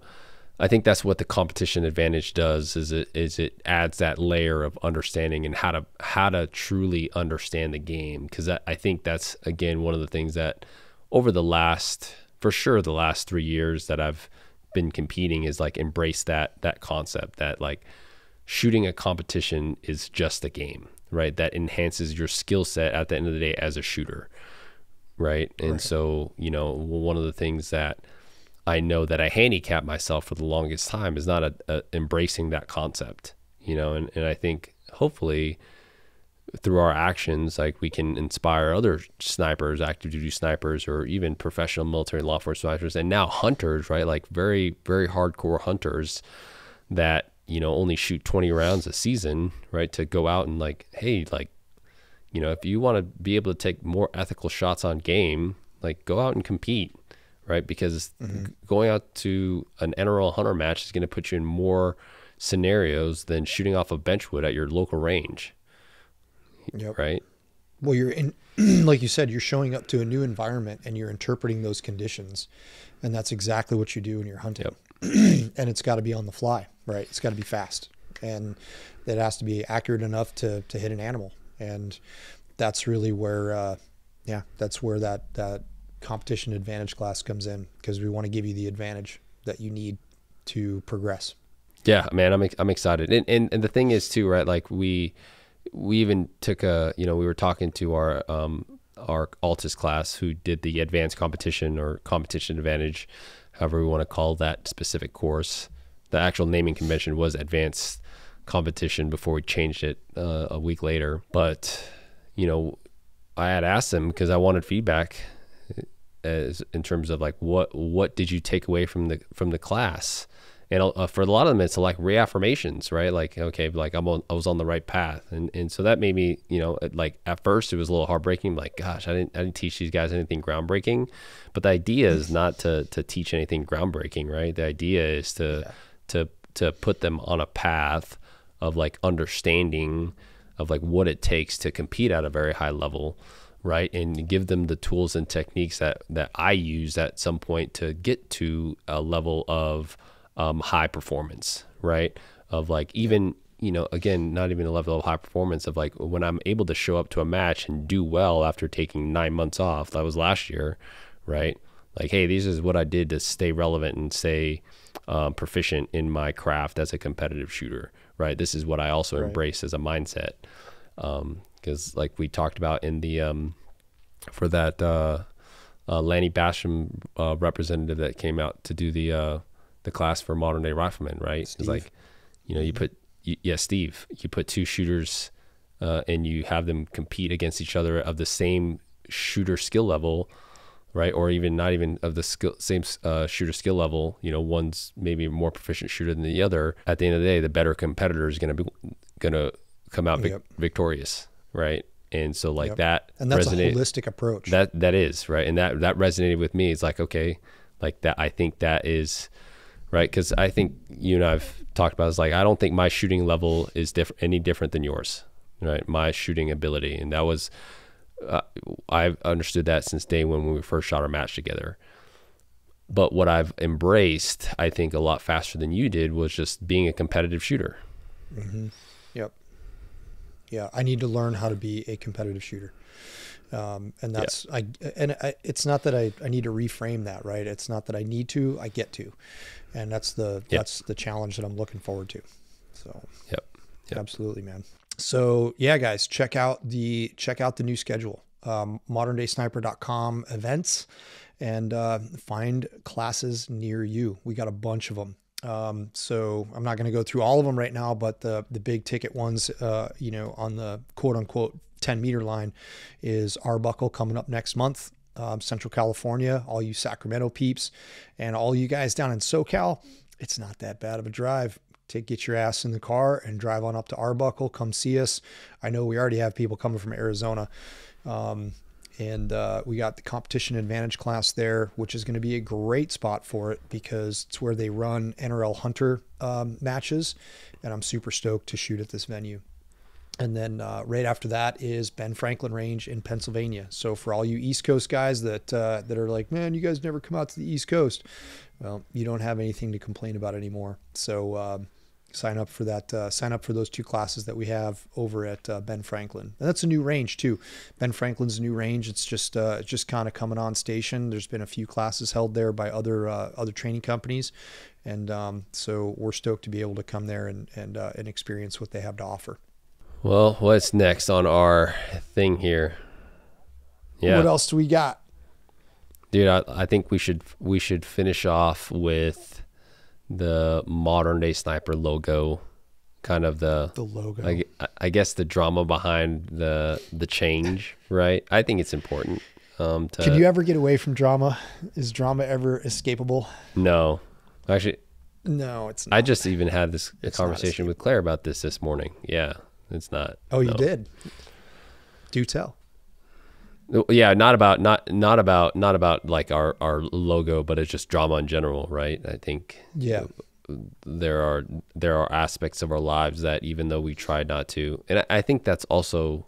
I think that's what the competition advantage does is it adds that layer of understanding and how to truly understand the game. Cause I think that's, again, one of the things that over the last 3 years that I've been competing is like embrace that concept that like shooting a competition is just a game, right? That enhances your skill set at the end of the day as a shooter, right? And so, one of the things that I know that I handicap myself for the longest time is not embracing that concept, and I think hopefully through our actions, like we can inspire other snipers, active duty snipers, or even professional military law enforcement snipers, and now hunters, right? Like very, very hardcore hunters that, only shoot 20 rounds a season, right? To go out and like, hey, like, if you want to be able to take more ethical shots on game, like go out and compete, right? Because going out to an NRL hunter match is going to put you in more scenarios than shooting off of benchwood at your local range. Yep. Right. Well, you're in, like you said, you're showing up to a new environment and you're interpreting those conditions. And that's exactly what you do when you're hunting. Yep. And it's got to be on the fly, right? It's got to be fast. And it has to be accurate enough to hit an animal. And that's really where, that's where that competition advantage class comes in, because we want to give you the advantage that you need to progress. Yeah, man, I'm excited. And the thing is too, right? Like we even took we were talking to our Altus class who did the advanced competition or competition advantage, however we want to call that specific course. The actual naming convention was advanced competition before we changed it a week later. But, I had asked them because I wanted feedback as in terms of like, what did you take away from the class? And for a lot of them, it's like reaffirmations, right? Like, okay, like I was on the right path. And so that made me, like at first it was a little heartbreaking. Like, gosh, I didn't teach these guys anything groundbreaking. But the idea is not to teach anything groundbreaking, right? The idea is to put them on a path of like understanding of like what it takes to compete at a very high level, right? And give them the tools and techniques that I use at some point to get to a level of high performance, right? Of like even, again, not even a level of high performance of like when I'm able to show up to a match and do well after taking 9 months off, that was last year, right? Like, hey, this is what I did to stay relevant and stay proficient in my craft as a competitive shooter, right? This is what I also embrace as a mindset. Because like we talked about in the, for that Lanny Basham representative that came out to do the class for Modern Day Rifleman, right? Steve. It's like, Steve, you put two shooters and you have them compete against each other of the same shooter skill level, right? Or even not even of the same shooter skill level, one's maybe a more proficient shooter than the other. At the end of the day, the better competitor is going to come out victorious, right? And so like that, and that's a holistic approach. That is right, and that resonated with me. It's like, okay, like that. I think that is right, because I think you and I've talked about is like I don't think my shooting level is any different than yours, right? My shooting ability, and that was I've understood that since day one when we first shot our match together. But what I've embraced, I think a lot faster than you did, was just being a competitive shooter. Mm-hmm. Yep. Yeah. I need to learn how to be a competitive shooter. And that's, it's not that I need to reframe that, right? It's not that I need to, I get to, and that's the challenge that I'm looking forward to. So, Yep. Absolutely, man. So yeah, guys, check out the new schedule, moderndaysniper.com events, and find classes near you. We got a bunch of them. So I'm not going to go through all of them right now, but the big ticket ones, on the quote unquote 10-meter line is Arbuckle coming up next month. Central California, all you Sacramento peeps, and all you guys down in SoCal, it's not that bad of a drive. Get your ass in the car and drive on up to Arbuckle. Come see us. I know we already have people coming from Arizona. And we got the competition advantage class there, which is going to be a great spot for it because it's where they run NRL Hunter matches. And I'm super stoked to shoot at this venue. And then right after that is Ben Franklin Range in Pennsylvania. So for all you East Coast guys that are like, man, you guys never come out to the East Coast. Well, you don't have anything to complain about anymore. So sign up for that. Sign up for those 2 classes that we have over at Ben Franklin. And that's a new range too. Ben Franklin's a new range. It's just kind of coming on station. There's been a few classes held there by other training companies. And so we're stoked to be able to come there and experience what they have to offer. Well, what's next on our thing here? Yeah. What else do we got? Dude, I think we should finish off with the Modern Day Sniper logo, kind of the logo. I guess the drama behind the change, right? I think it's important. Can you ever get away from drama? Is drama ever escapable? No, actually, no, it's not. I just even had this conversation with Claire about this morning. Yeah, it's not. Oh, you did? Do tell. Yeah, not about like our logo, but it's just drama in general, right? I think there are aspects of our lives that even though we try not to, and I think that's also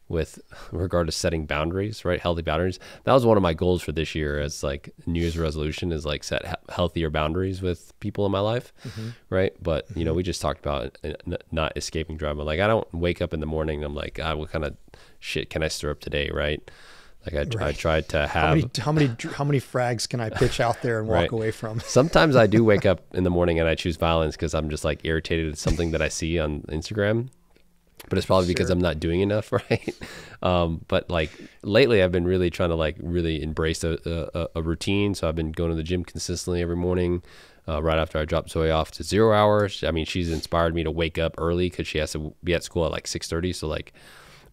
with regard to setting boundaries, right? Healthy boundaries. That was one of my goals for this year as like New Year's resolution is like set healthier boundaries with people in my life, right? But we just talked about not escaping drama. Like I don't wake up in the morning and I'm like, what kind of shit can I stir up today, right? Like I tried to have how many frags can I pitch out there and walk away from? Sometimes I do wake up in the morning and I choose violence because I'm just like irritated at something that I see on Instagram. But it's probably because I'm not doing enough, right? But like lately, I've been really trying to like really embrace a routine. So I've been going to the gym consistently every morning. Right after I dropped Zoe off to 0 hours. I mean, she's inspired me to wake up early because she has to be at school at like 6:30. So like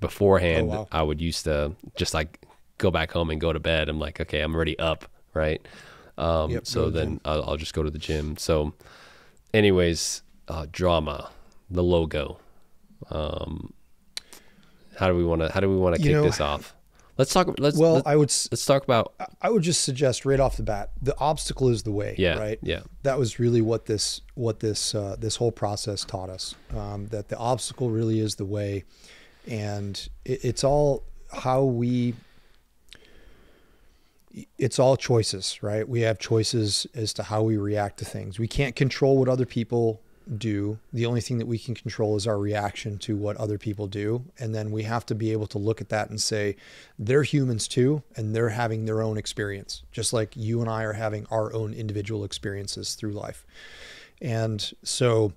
beforehand, I would used to just like go back home and go to bed. I'm like, okay, I'm already up, right? So then I'll just go to the gym. So anyways, drama, the logo. How do we want to kick this off? Let's talk about. I would just suggest right off the bat, the obstacle is the way. Yeah. Right. Yeah. That was really what this whole process taught us. That the obstacle really is the way, and it's all how we. It's all choices, right? We have choices as to how we react to things. We can't control what other people do. The only thing that we can control is our reaction to what other people do. And then we have to be able to look at that and say, they're humans too, and they're having their own experience, just like you and I are having our own individual experiences through life. And so,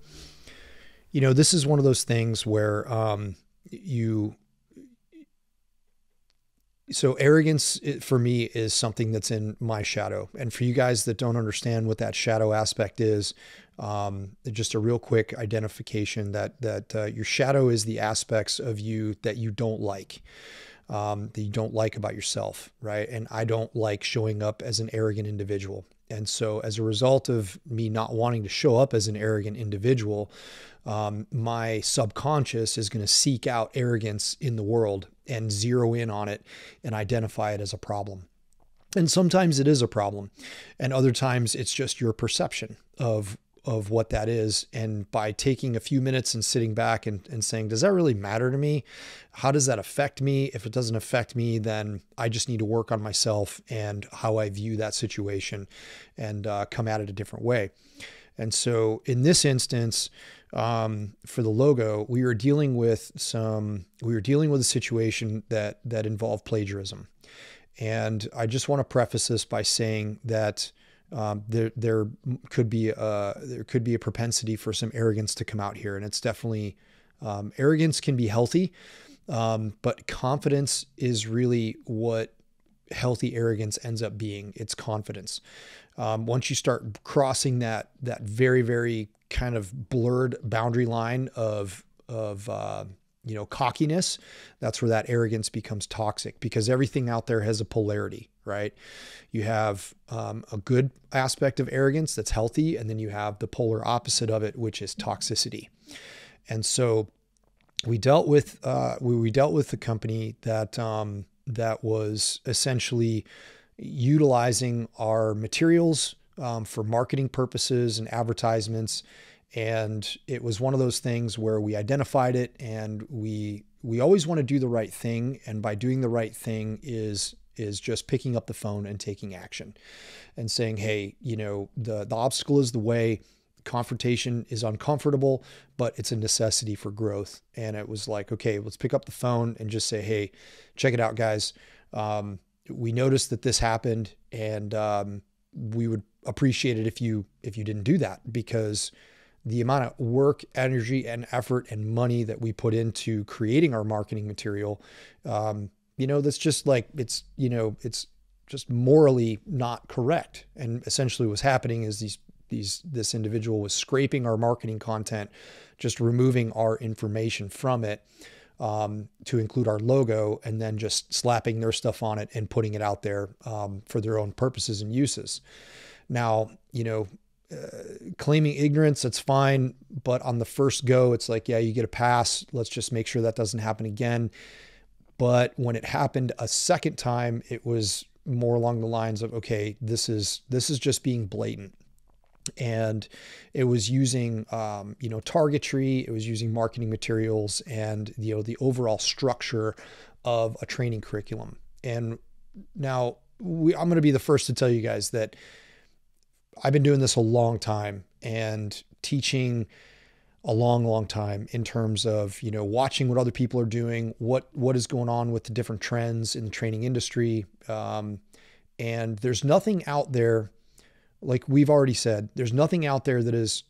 this is one of those things where so arrogance for me is something that's in my shadow. And for you guys that don't understand what that shadow aspect is, just a real quick identification that your shadow is the aspects of you that you don't like, that you don't like about yourself, right? And I don't like showing up as an arrogant individual. And so as a result of me not wanting to show up as an arrogant individual, my subconscious is going to seek out arrogance in the world and zero in on it and identify it as a problem. And sometimes it is a problem. And other times it's just your perception of of what that is. And by taking a few minutes and sitting back and saying, does that really matter to me? How does that affect me? If it doesn't affect me, then I just need to work on myself and how I view that situation and come at it a different way. And so in this instance, for the logo, we were dealing with a situation that involved plagiarism. And I just want to preface this by saying that there could be a propensity for some arrogance to come out here, and it's definitely arrogance can be healthy, but confidence is really what healthy arrogance ends up being. It's confidence. Once you start crossing that very, very kind of blurred boundary line of cockiness, that's where that arrogance becomes toxic, because everything out there has a polarity, right? You have a good aspect of arrogance that's healthy, and then you have the polar opposite of it, which is toxicity. And so we dealt with the company that was essentially utilizing our materials for marketing purposes and advertisements. And it was one of those things where we identified it, and we always want to do the right thing. And by doing the right thing is just picking up the phone and taking action and saying, hey, the obstacle is the way. Confrontation is uncomfortable, but it's a necessity for growth. And it was like, okay, let's pick up the phone and just say, hey, check it out, guys. We noticed that this happened, and we would appreciate it if you didn't do that, because the amount of work, energy, and effort and money that we put into creating our marketing material, that's just like, it's just morally not correct. And essentially what's happening is this individual was scraping our marketing content, just removing our information from it, to include our logo, and then just slapping their stuff on it and putting it out there, for their own purposes and uses. Now, claiming ignorance, that's fine. But on the first go, it's like, yeah, you get a pass. Let's just make sure that doesn't happen again. But when it happened a second time, it was more along the lines of, okay, this is just being blatant. And it was using, targetry, it was using marketing materials, and, the overall structure of a training curriculum. And now I'm going to be the first to tell you guys that I've been doing this a long time and teaching a long, long time in terms of, watching what other people are doing, what is going on with the different trends in the training industry. And there's nothing out there, like we've already said, there's nothing out there that's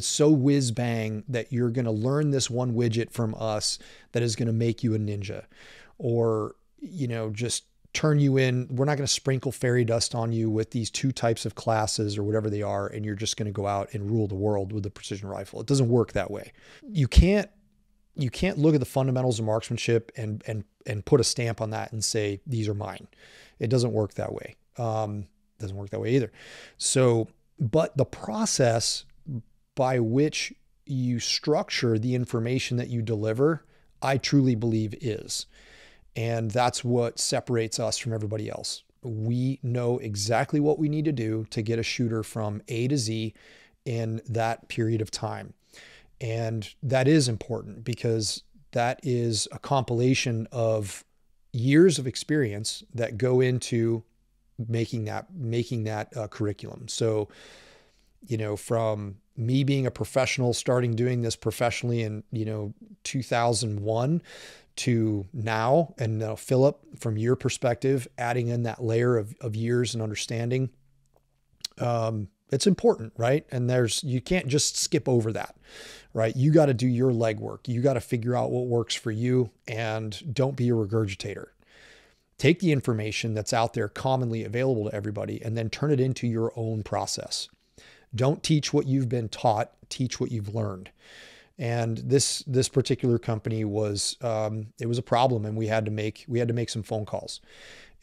so whiz bang that you're going to learn this one widget from us that is going to make you a ninja, or, just turn you in. We're not going to sprinkle fairy dust on you with these 2 types of classes or whatever they are, and you're just going to go out and rule the world with a precision rifle. It doesn't work that way. You can't look at the fundamentals of marksmanship and put a stamp on that and say, these are mine. It doesn't work that way. Doesn't work that way either. So, but the process by which you structure the information that you deliver, I truly believe is. And that's what separates us from everybody else. We know exactly what we need to do to get a shooter from A to Z in that period of time. And that is important, because that is a compilation of years of experience that go into making that curriculum. So, from me being a professional, starting doing this professionally in, 2001 to now, and Philip, from your perspective, adding in that layer of years and understanding, it's important, right? And you can't just skip over that, right? You got to do your legwork. You got to figure out what works for you, and don't be a regurgitator. Take the information that's out there commonly available to everybody, and then turn it into your own process. Don't teach what you've been taught, teach what you've learned. And this particular company was, it was a problem, and we had to make some phone calls.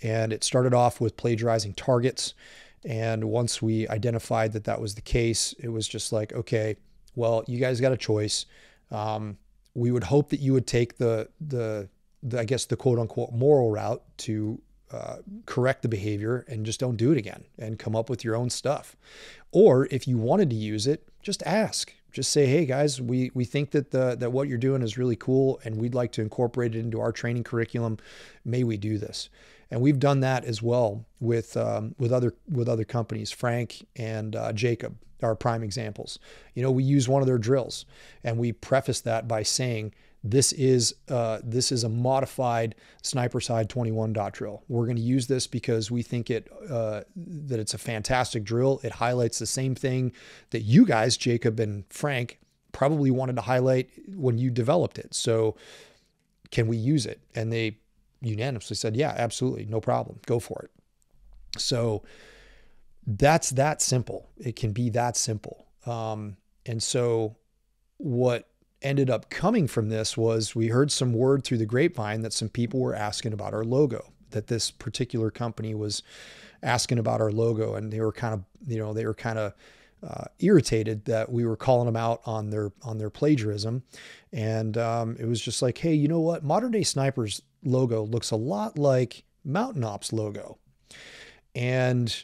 And it started off with plagiarizing targets. And once we identified that was the case, it was just like, okay, well, you guys got a choice. We would hope that you would take the I guess the quote unquote moral route to correct the behavior and just don't do it again and come up with your own stuff. Or if you wanted to use it, just ask. Just say, hey guys, we think that that what you're doing is really cool, and we'd like to incorporate it into our training curriculum. May we do this? And we've done that as well with other companies. Frank and Jacob are prime examples. We use one of their drills, and we preface that by saying, this is a modified Sniper Side 21 dot drill. We're going to use this because we think that it's a fantastic drill. It highlights the same thing that you guys, Jacob and Frank, probably wanted to highlight when you developed it. So can we use it? And they unanimously said, yeah, absolutely. No problem. Go for it. So that's that simple. It can be that simple. And so what ended up coming from this was we heard some word through the grapevine that some people were asking about our logo, that this particular company was asking about our logo. And they were kind of, irritated that we were calling them out on their plagiarism. And it was just like, hey, you know what? Modern Day Sniper's logo looks a lot like Mountain Ops logo. And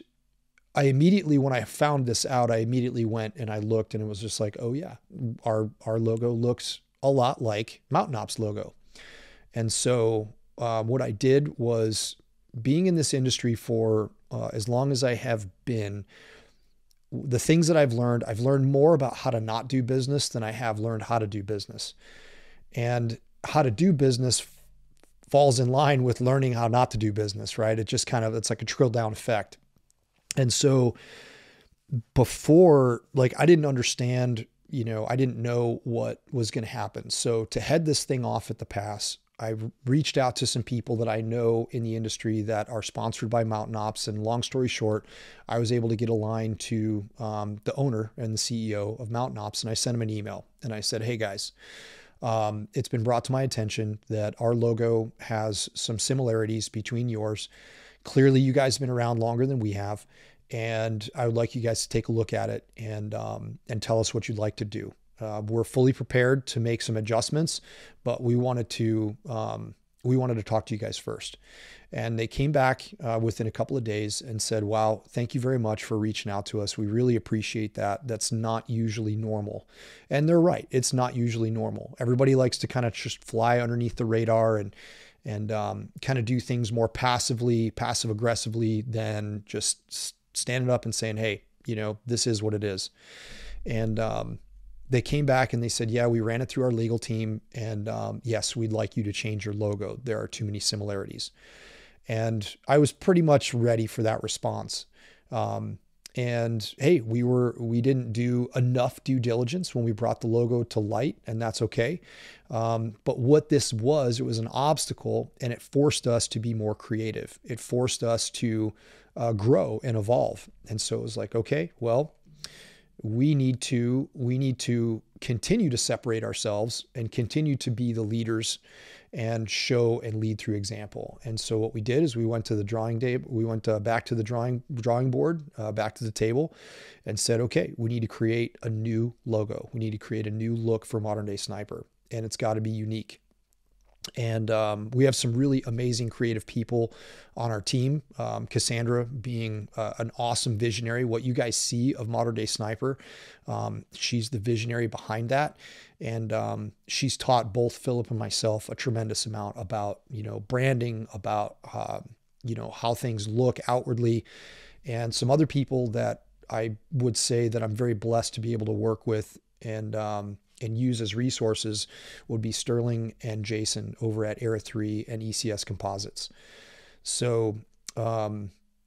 I immediately, when I found this out, I immediately went and I looked, and it was just like, oh yeah, our logo looks a lot like Mountain Ops logo. And so what I did was, being in this industry for as long as I have been, the things that I've learned more about how to not do business than I have learned how to do business. And how to do business falls in line with learning how not to do business, right? It's like a trickle down effect. And so before, I didn't understand, I didn't know what was going to happen. So to head this thing off at the pass, I reached out to some people that I know in the industry that are sponsored by Mountain Ops. And long story short, I was able to get a line to the owner and the CEO of Mountain Ops. And I sent him an email and I said, hey guys, it's been brought to my attention that our logo has some similarities between yours. Clearly, you guys have been around longer than we have, and I would like you guys to take a look at it and tell us what you'd like to do. We're fully prepared to make some adjustments, but we wanted to talk to you guys first. And they came back within a couple of days and said, wow, thank you very much for reaching out to us. We really appreciate that. That's not usually normal. And they're right. It's not usually normal. Everybody likes to kind of just fly underneath the radar and kind of do things more passive aggressively than just standing up and saying, hey, this is what it is. And they came back and they said, yeah, we ran it through our legal team. And yes, we'd like you to change your logo. There are too many similarities. And I was pretty much ready for that response. And hey, we didn't do enough due diligence when we brought the logo to light, and that's okay. But what this was, it was an obstacle, and it forced us to be more creative. It forced us to grow and evolve. And so it was like, okay, well, we need to continue to separate ourselves and continue to be the leaders and show and lead through example. And so what we did is we went to the drawing day. We went back to the drawing board, back to the table, and said, okay, we need to create a new logo. We need to create a new look for Modern Day Sniper, and it's got to be unique. And we have some really amazing creative people on our team. Cassandra being an awesome visionary. What you guys see of Modern Day Sniper, she's the visionary behind that. And she's taught both Philip and myself a tremendous amount about, branding, about, how things look outwardly. And some other people that I would say that I'm very blessed to be able to work with and use as resources would be Sterling and Jason over at Era 3 and ECS Composites. So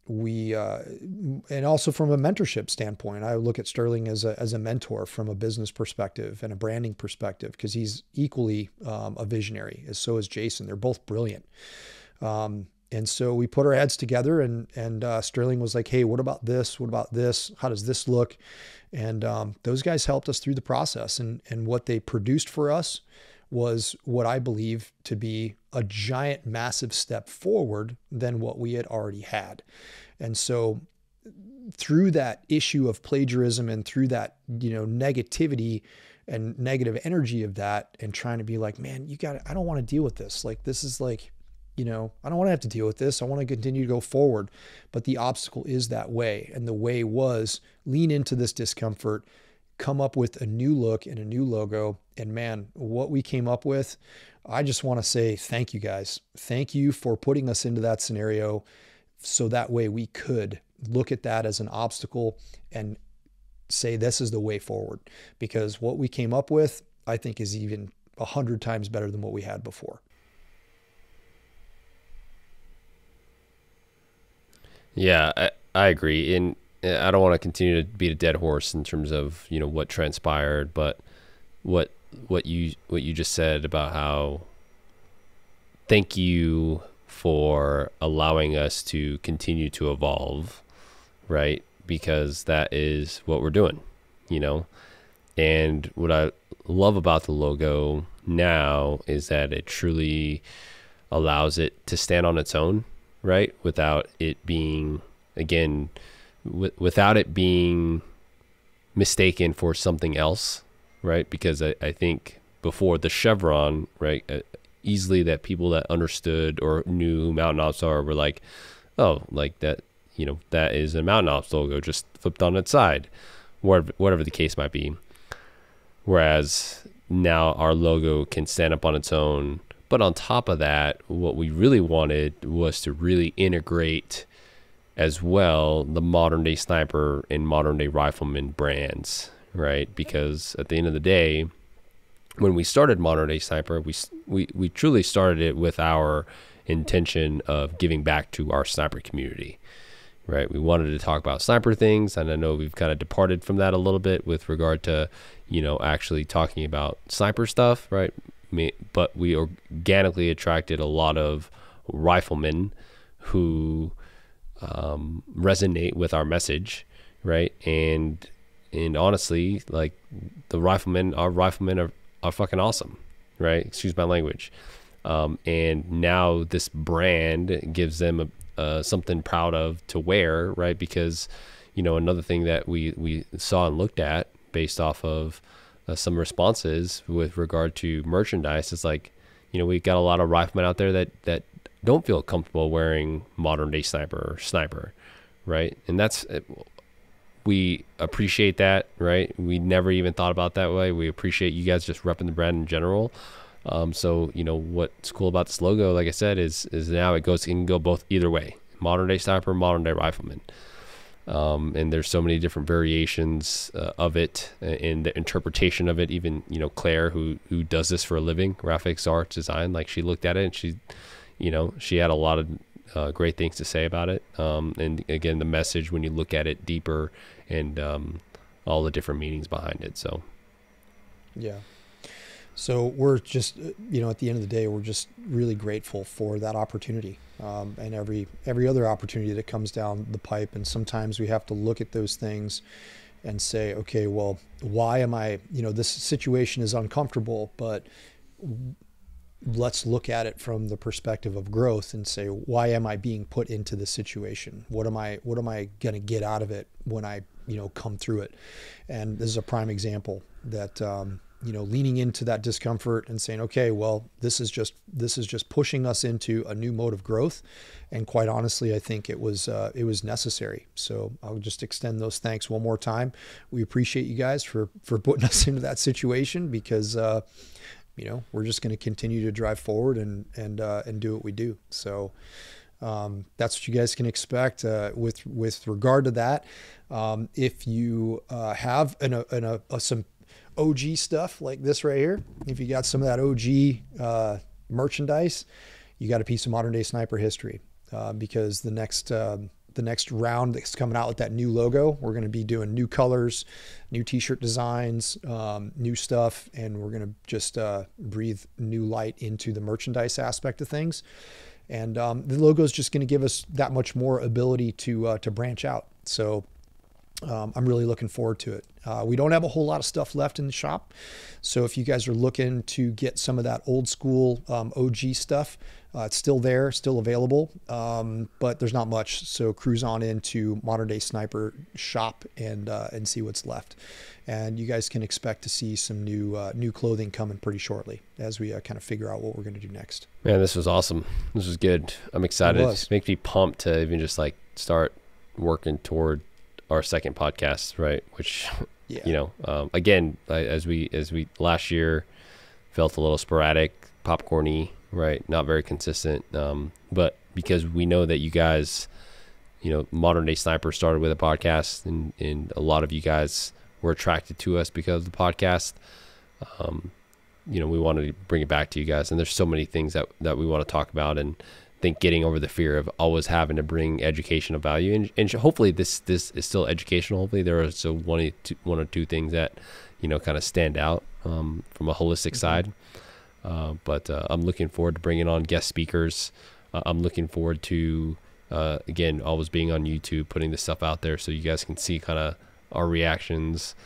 we and also from a mentorship standpoint, I look at Sterling as a mentor from a business perspective and a branding perspective, because he's equally a visionary, as so is Jason. They're both brilliant. And so we put our heads together, and Sterling was like, hey, what about this? What about this? How does this look? And those guys helped us through the process. And what they produced for us was what I believe to be a giant, massive step forward than what we had already had. And so through that issue of plagiarism and through that, negativity and negative energy of that, and trying to be like, man, I don't want to deal with this. Like, this is like, I don't want to have to deal with this. I want to continue to go forward. But the obstacle is that way. And the way was lean into this discomfort, come up with a new look and a new logo. And man, what we came up with, I just want to say thank you guys. Thank you for putting us into that scenario so that way we could look at that as an obstacle and say this is the way forward, because what we came up with, I think, is even 100 times better than what we had before. Yeah, I agree. And I don't want to continue to beat a dead horse in terms of, you know, what transpired, but what you just said about how thank you for allowing us to continue to evolve, right? Because that is what we're doing, you know? And what I love about the logo now is that it truly allows it to stand on its own, right? Without it being, again, without it being mistaken for something else, right? Because I think before the chevron, right, easily that people that understood or knew who Mountain Ops are were like, oh, like that, you know, that is a Mountain Ops logo just flipped on its side, whatever the case might be. Whereas now our logo can stand up on its own. But on top of that, what we really wanted was to really integrate as well the Modern Day Sniper and Modern Day Rifleman brands, right? Because at the end of the day, when we started Modern Day Sniper, we truly started it with our intention of giving back to our sniper community, right? We wanted to talk about sniper things, and I know we've kind of departed from that a little bit with regard to, you know, actually talking about sniper stuff, right? But we organically attracted a lot of riflemen who resonate with our message, right? And honestly, like our riflemen are fucking awesome, right? Excuse my language. And now this brand gives them something proud of to wear, right? Because, you know, another thing that we saw and looked at based off of some responses with regard to merchandise is like, you know, we've got a lot of riflemen out there that don't feel comfortable wearing Modern Day Sniper or Sniper, right? And we appreciate that, right? We never even thought about that way. We appreciate you guys just repping the brand in general. So, you know, what's cool about this logo, like I said, is now it can go both either way, Modern Day Sniper, Modern Day Rifleman. And there's so many different variations of it and the interpretation of it. Even, you know, Claire, who does this for a living, graphics, arts, design, like she looked at it and she had a lot of great things to say about it. And again, the message when you look at it deeper and all the different meanings behind it. So, yeah. So we're just, you know, at the end of the day, we're just really grateful for that opportunity, and every other opportunity that comes down the pipe. And sometimes we have to look at those things and say, okay, well, why am I, you know, this situation is uncomfortable, but let's look at it from the perspective of growth and say, why am I being put into this situation? What am I going to get out of it when I, you know, come through it? And this is a prime example that, you know, leaning into that discomfort and saying, okay, well, this is just pushing us into a new mode of growth. And quite honestly, I think it was necessary. So I'll just extend those thanks one more time. We appreciate you guys for putting us into that situation, because, you know, we're just going to continue to drive forward and do what we do. So, that's what you guys can expect, with regard to that. If you, have some OG stuff like this right here, if you got some of that OG merchandise, you got a piece of Modern Day Sniper history, because the next round that's coming out with that new logo, we're going to be doing new colors, new t-shirt designs, new stuff, and we're going to just breathe new light into the merchandise aspect of things. And the logo is just going to give us that much more ability to branch out. So I'm really looking forward to it. We don't have a whole lot of stuff left in the shop. So if you guys are looking to get some of that old school OG stuff, it's still there, still available, but there's not much. So cruise on into Modern Day Sniper shop and see what's left. And you guys can expect to see some new clothing coming pretty shortly as we kind of figure out what we're going to do next. Man, this was awesome. This was good. I'm excited. It makes me pumped to even just like start working toward our second podcast, right? Which Yeah. Again, as we last year felt a little sporadic, popcorny, right? Not very consistent. But because we know that you guys, Modern Day Sniper started with a podcast, and a lot of you guys were attracted to us because of the podcast. We wanted to bring it back to you guys, and there's so many things that we want to talk about, and think getting over the fear of always having to bring education of value, and hopefully this is still educational. Hopefully there are so one or two things that kind of stand out from a holistic side. But I'm looking forward to bringing on guest speakers. I'm looking forward to again, always being on YouTube, putting this stuff out there so you guys can see kind of our reactions.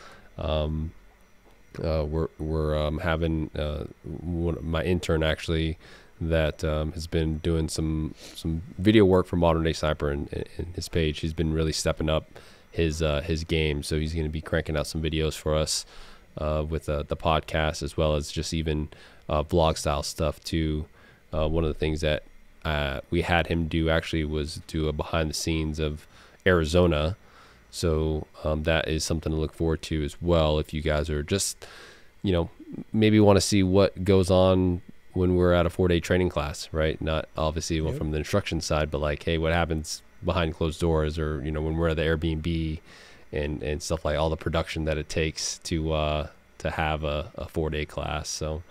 We're having my intern actually that has been doing some video work for Modern Day Sniper and his page. He's been really stepping up his game, so he's going to be cranking out some videos for us with the podcast, as well as just even vlog style stuff too. One of the things that we had him do actually was do a behind the scenes of Arizona. So that is something to look forward to as well. If you guys are just, maybe want to see what goes on when we're at a 4-day training class, right? Not obviously from the instruction side, but like, hey, what happens behind closed doors, or, when we're at the Airbnb and stuff, like all the production that it takes to have a 4-day class. So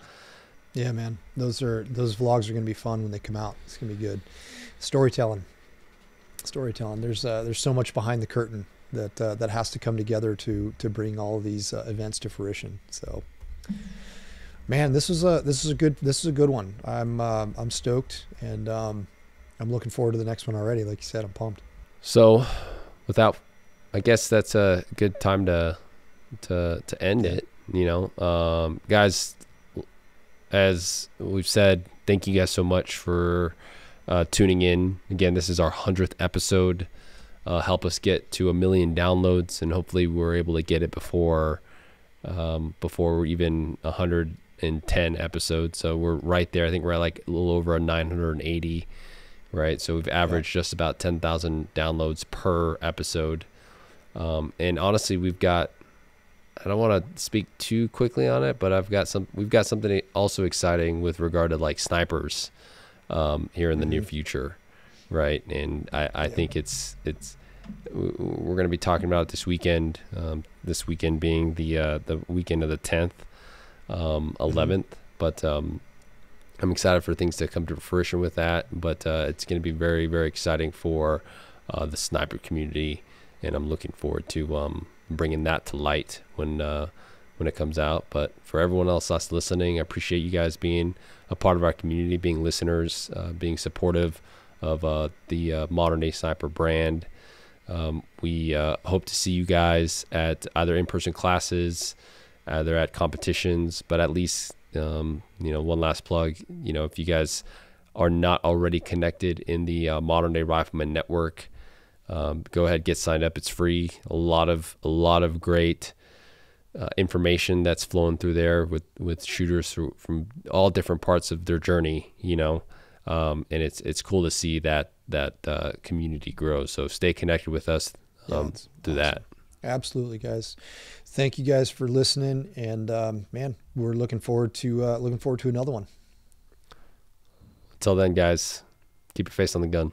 yeah, man, those vlogs are going to be fun when they come out. It's going to be good. Storytelling. There's so much behind the curtain that has to come together to bring all of these events to fruition. So, man, this is a good one. I'm stoked, and I'm looking forward to the next one already. Like you said, I'm pumped. So, I guess that's a good time to end it. Guys, as we've said, thank you guys so much for tuning in. Again, this is our 100th episode. Help us get to 1 million downloads, and hopefully we're able to get it before we're even 110 episodes. So we're right there. I think we're at like a little over 980, right? So we've averaged just about 10,000 downloads per episode. And honestly, we've got, I don't want to speak too quickly on it, but we've got something also exciting with regard to like snipers here in the near future, right? And I think we're going to be talking about it this weekend. This weekend being the weekend of the 10th, 11th. But I'm excited for things to come to fruition with that. But it's going to be very, very exciting for the sniper community, and I'm looking forward to bringing that to light when it comes out. But for everyone else that's listening, I appreciate you guys being a part of our community, being listeners, being supportive of the Modern Day Sniper brand. We hope to see you guys at either in-person classes, either at competitions, but at least one last plug. If you guys are not already connected in the Modern Day Rifleman Network, go ahead, get signed up. It's free. A lot of great information that's flowing through there with shooters from all different parts of their journey, and it's cool to see that community grows. So stay connected with us through that. Absolutely, guys. Thank you guys for listening, and man, we're looking forward to another one. Until then, guys, keep your face on the gun.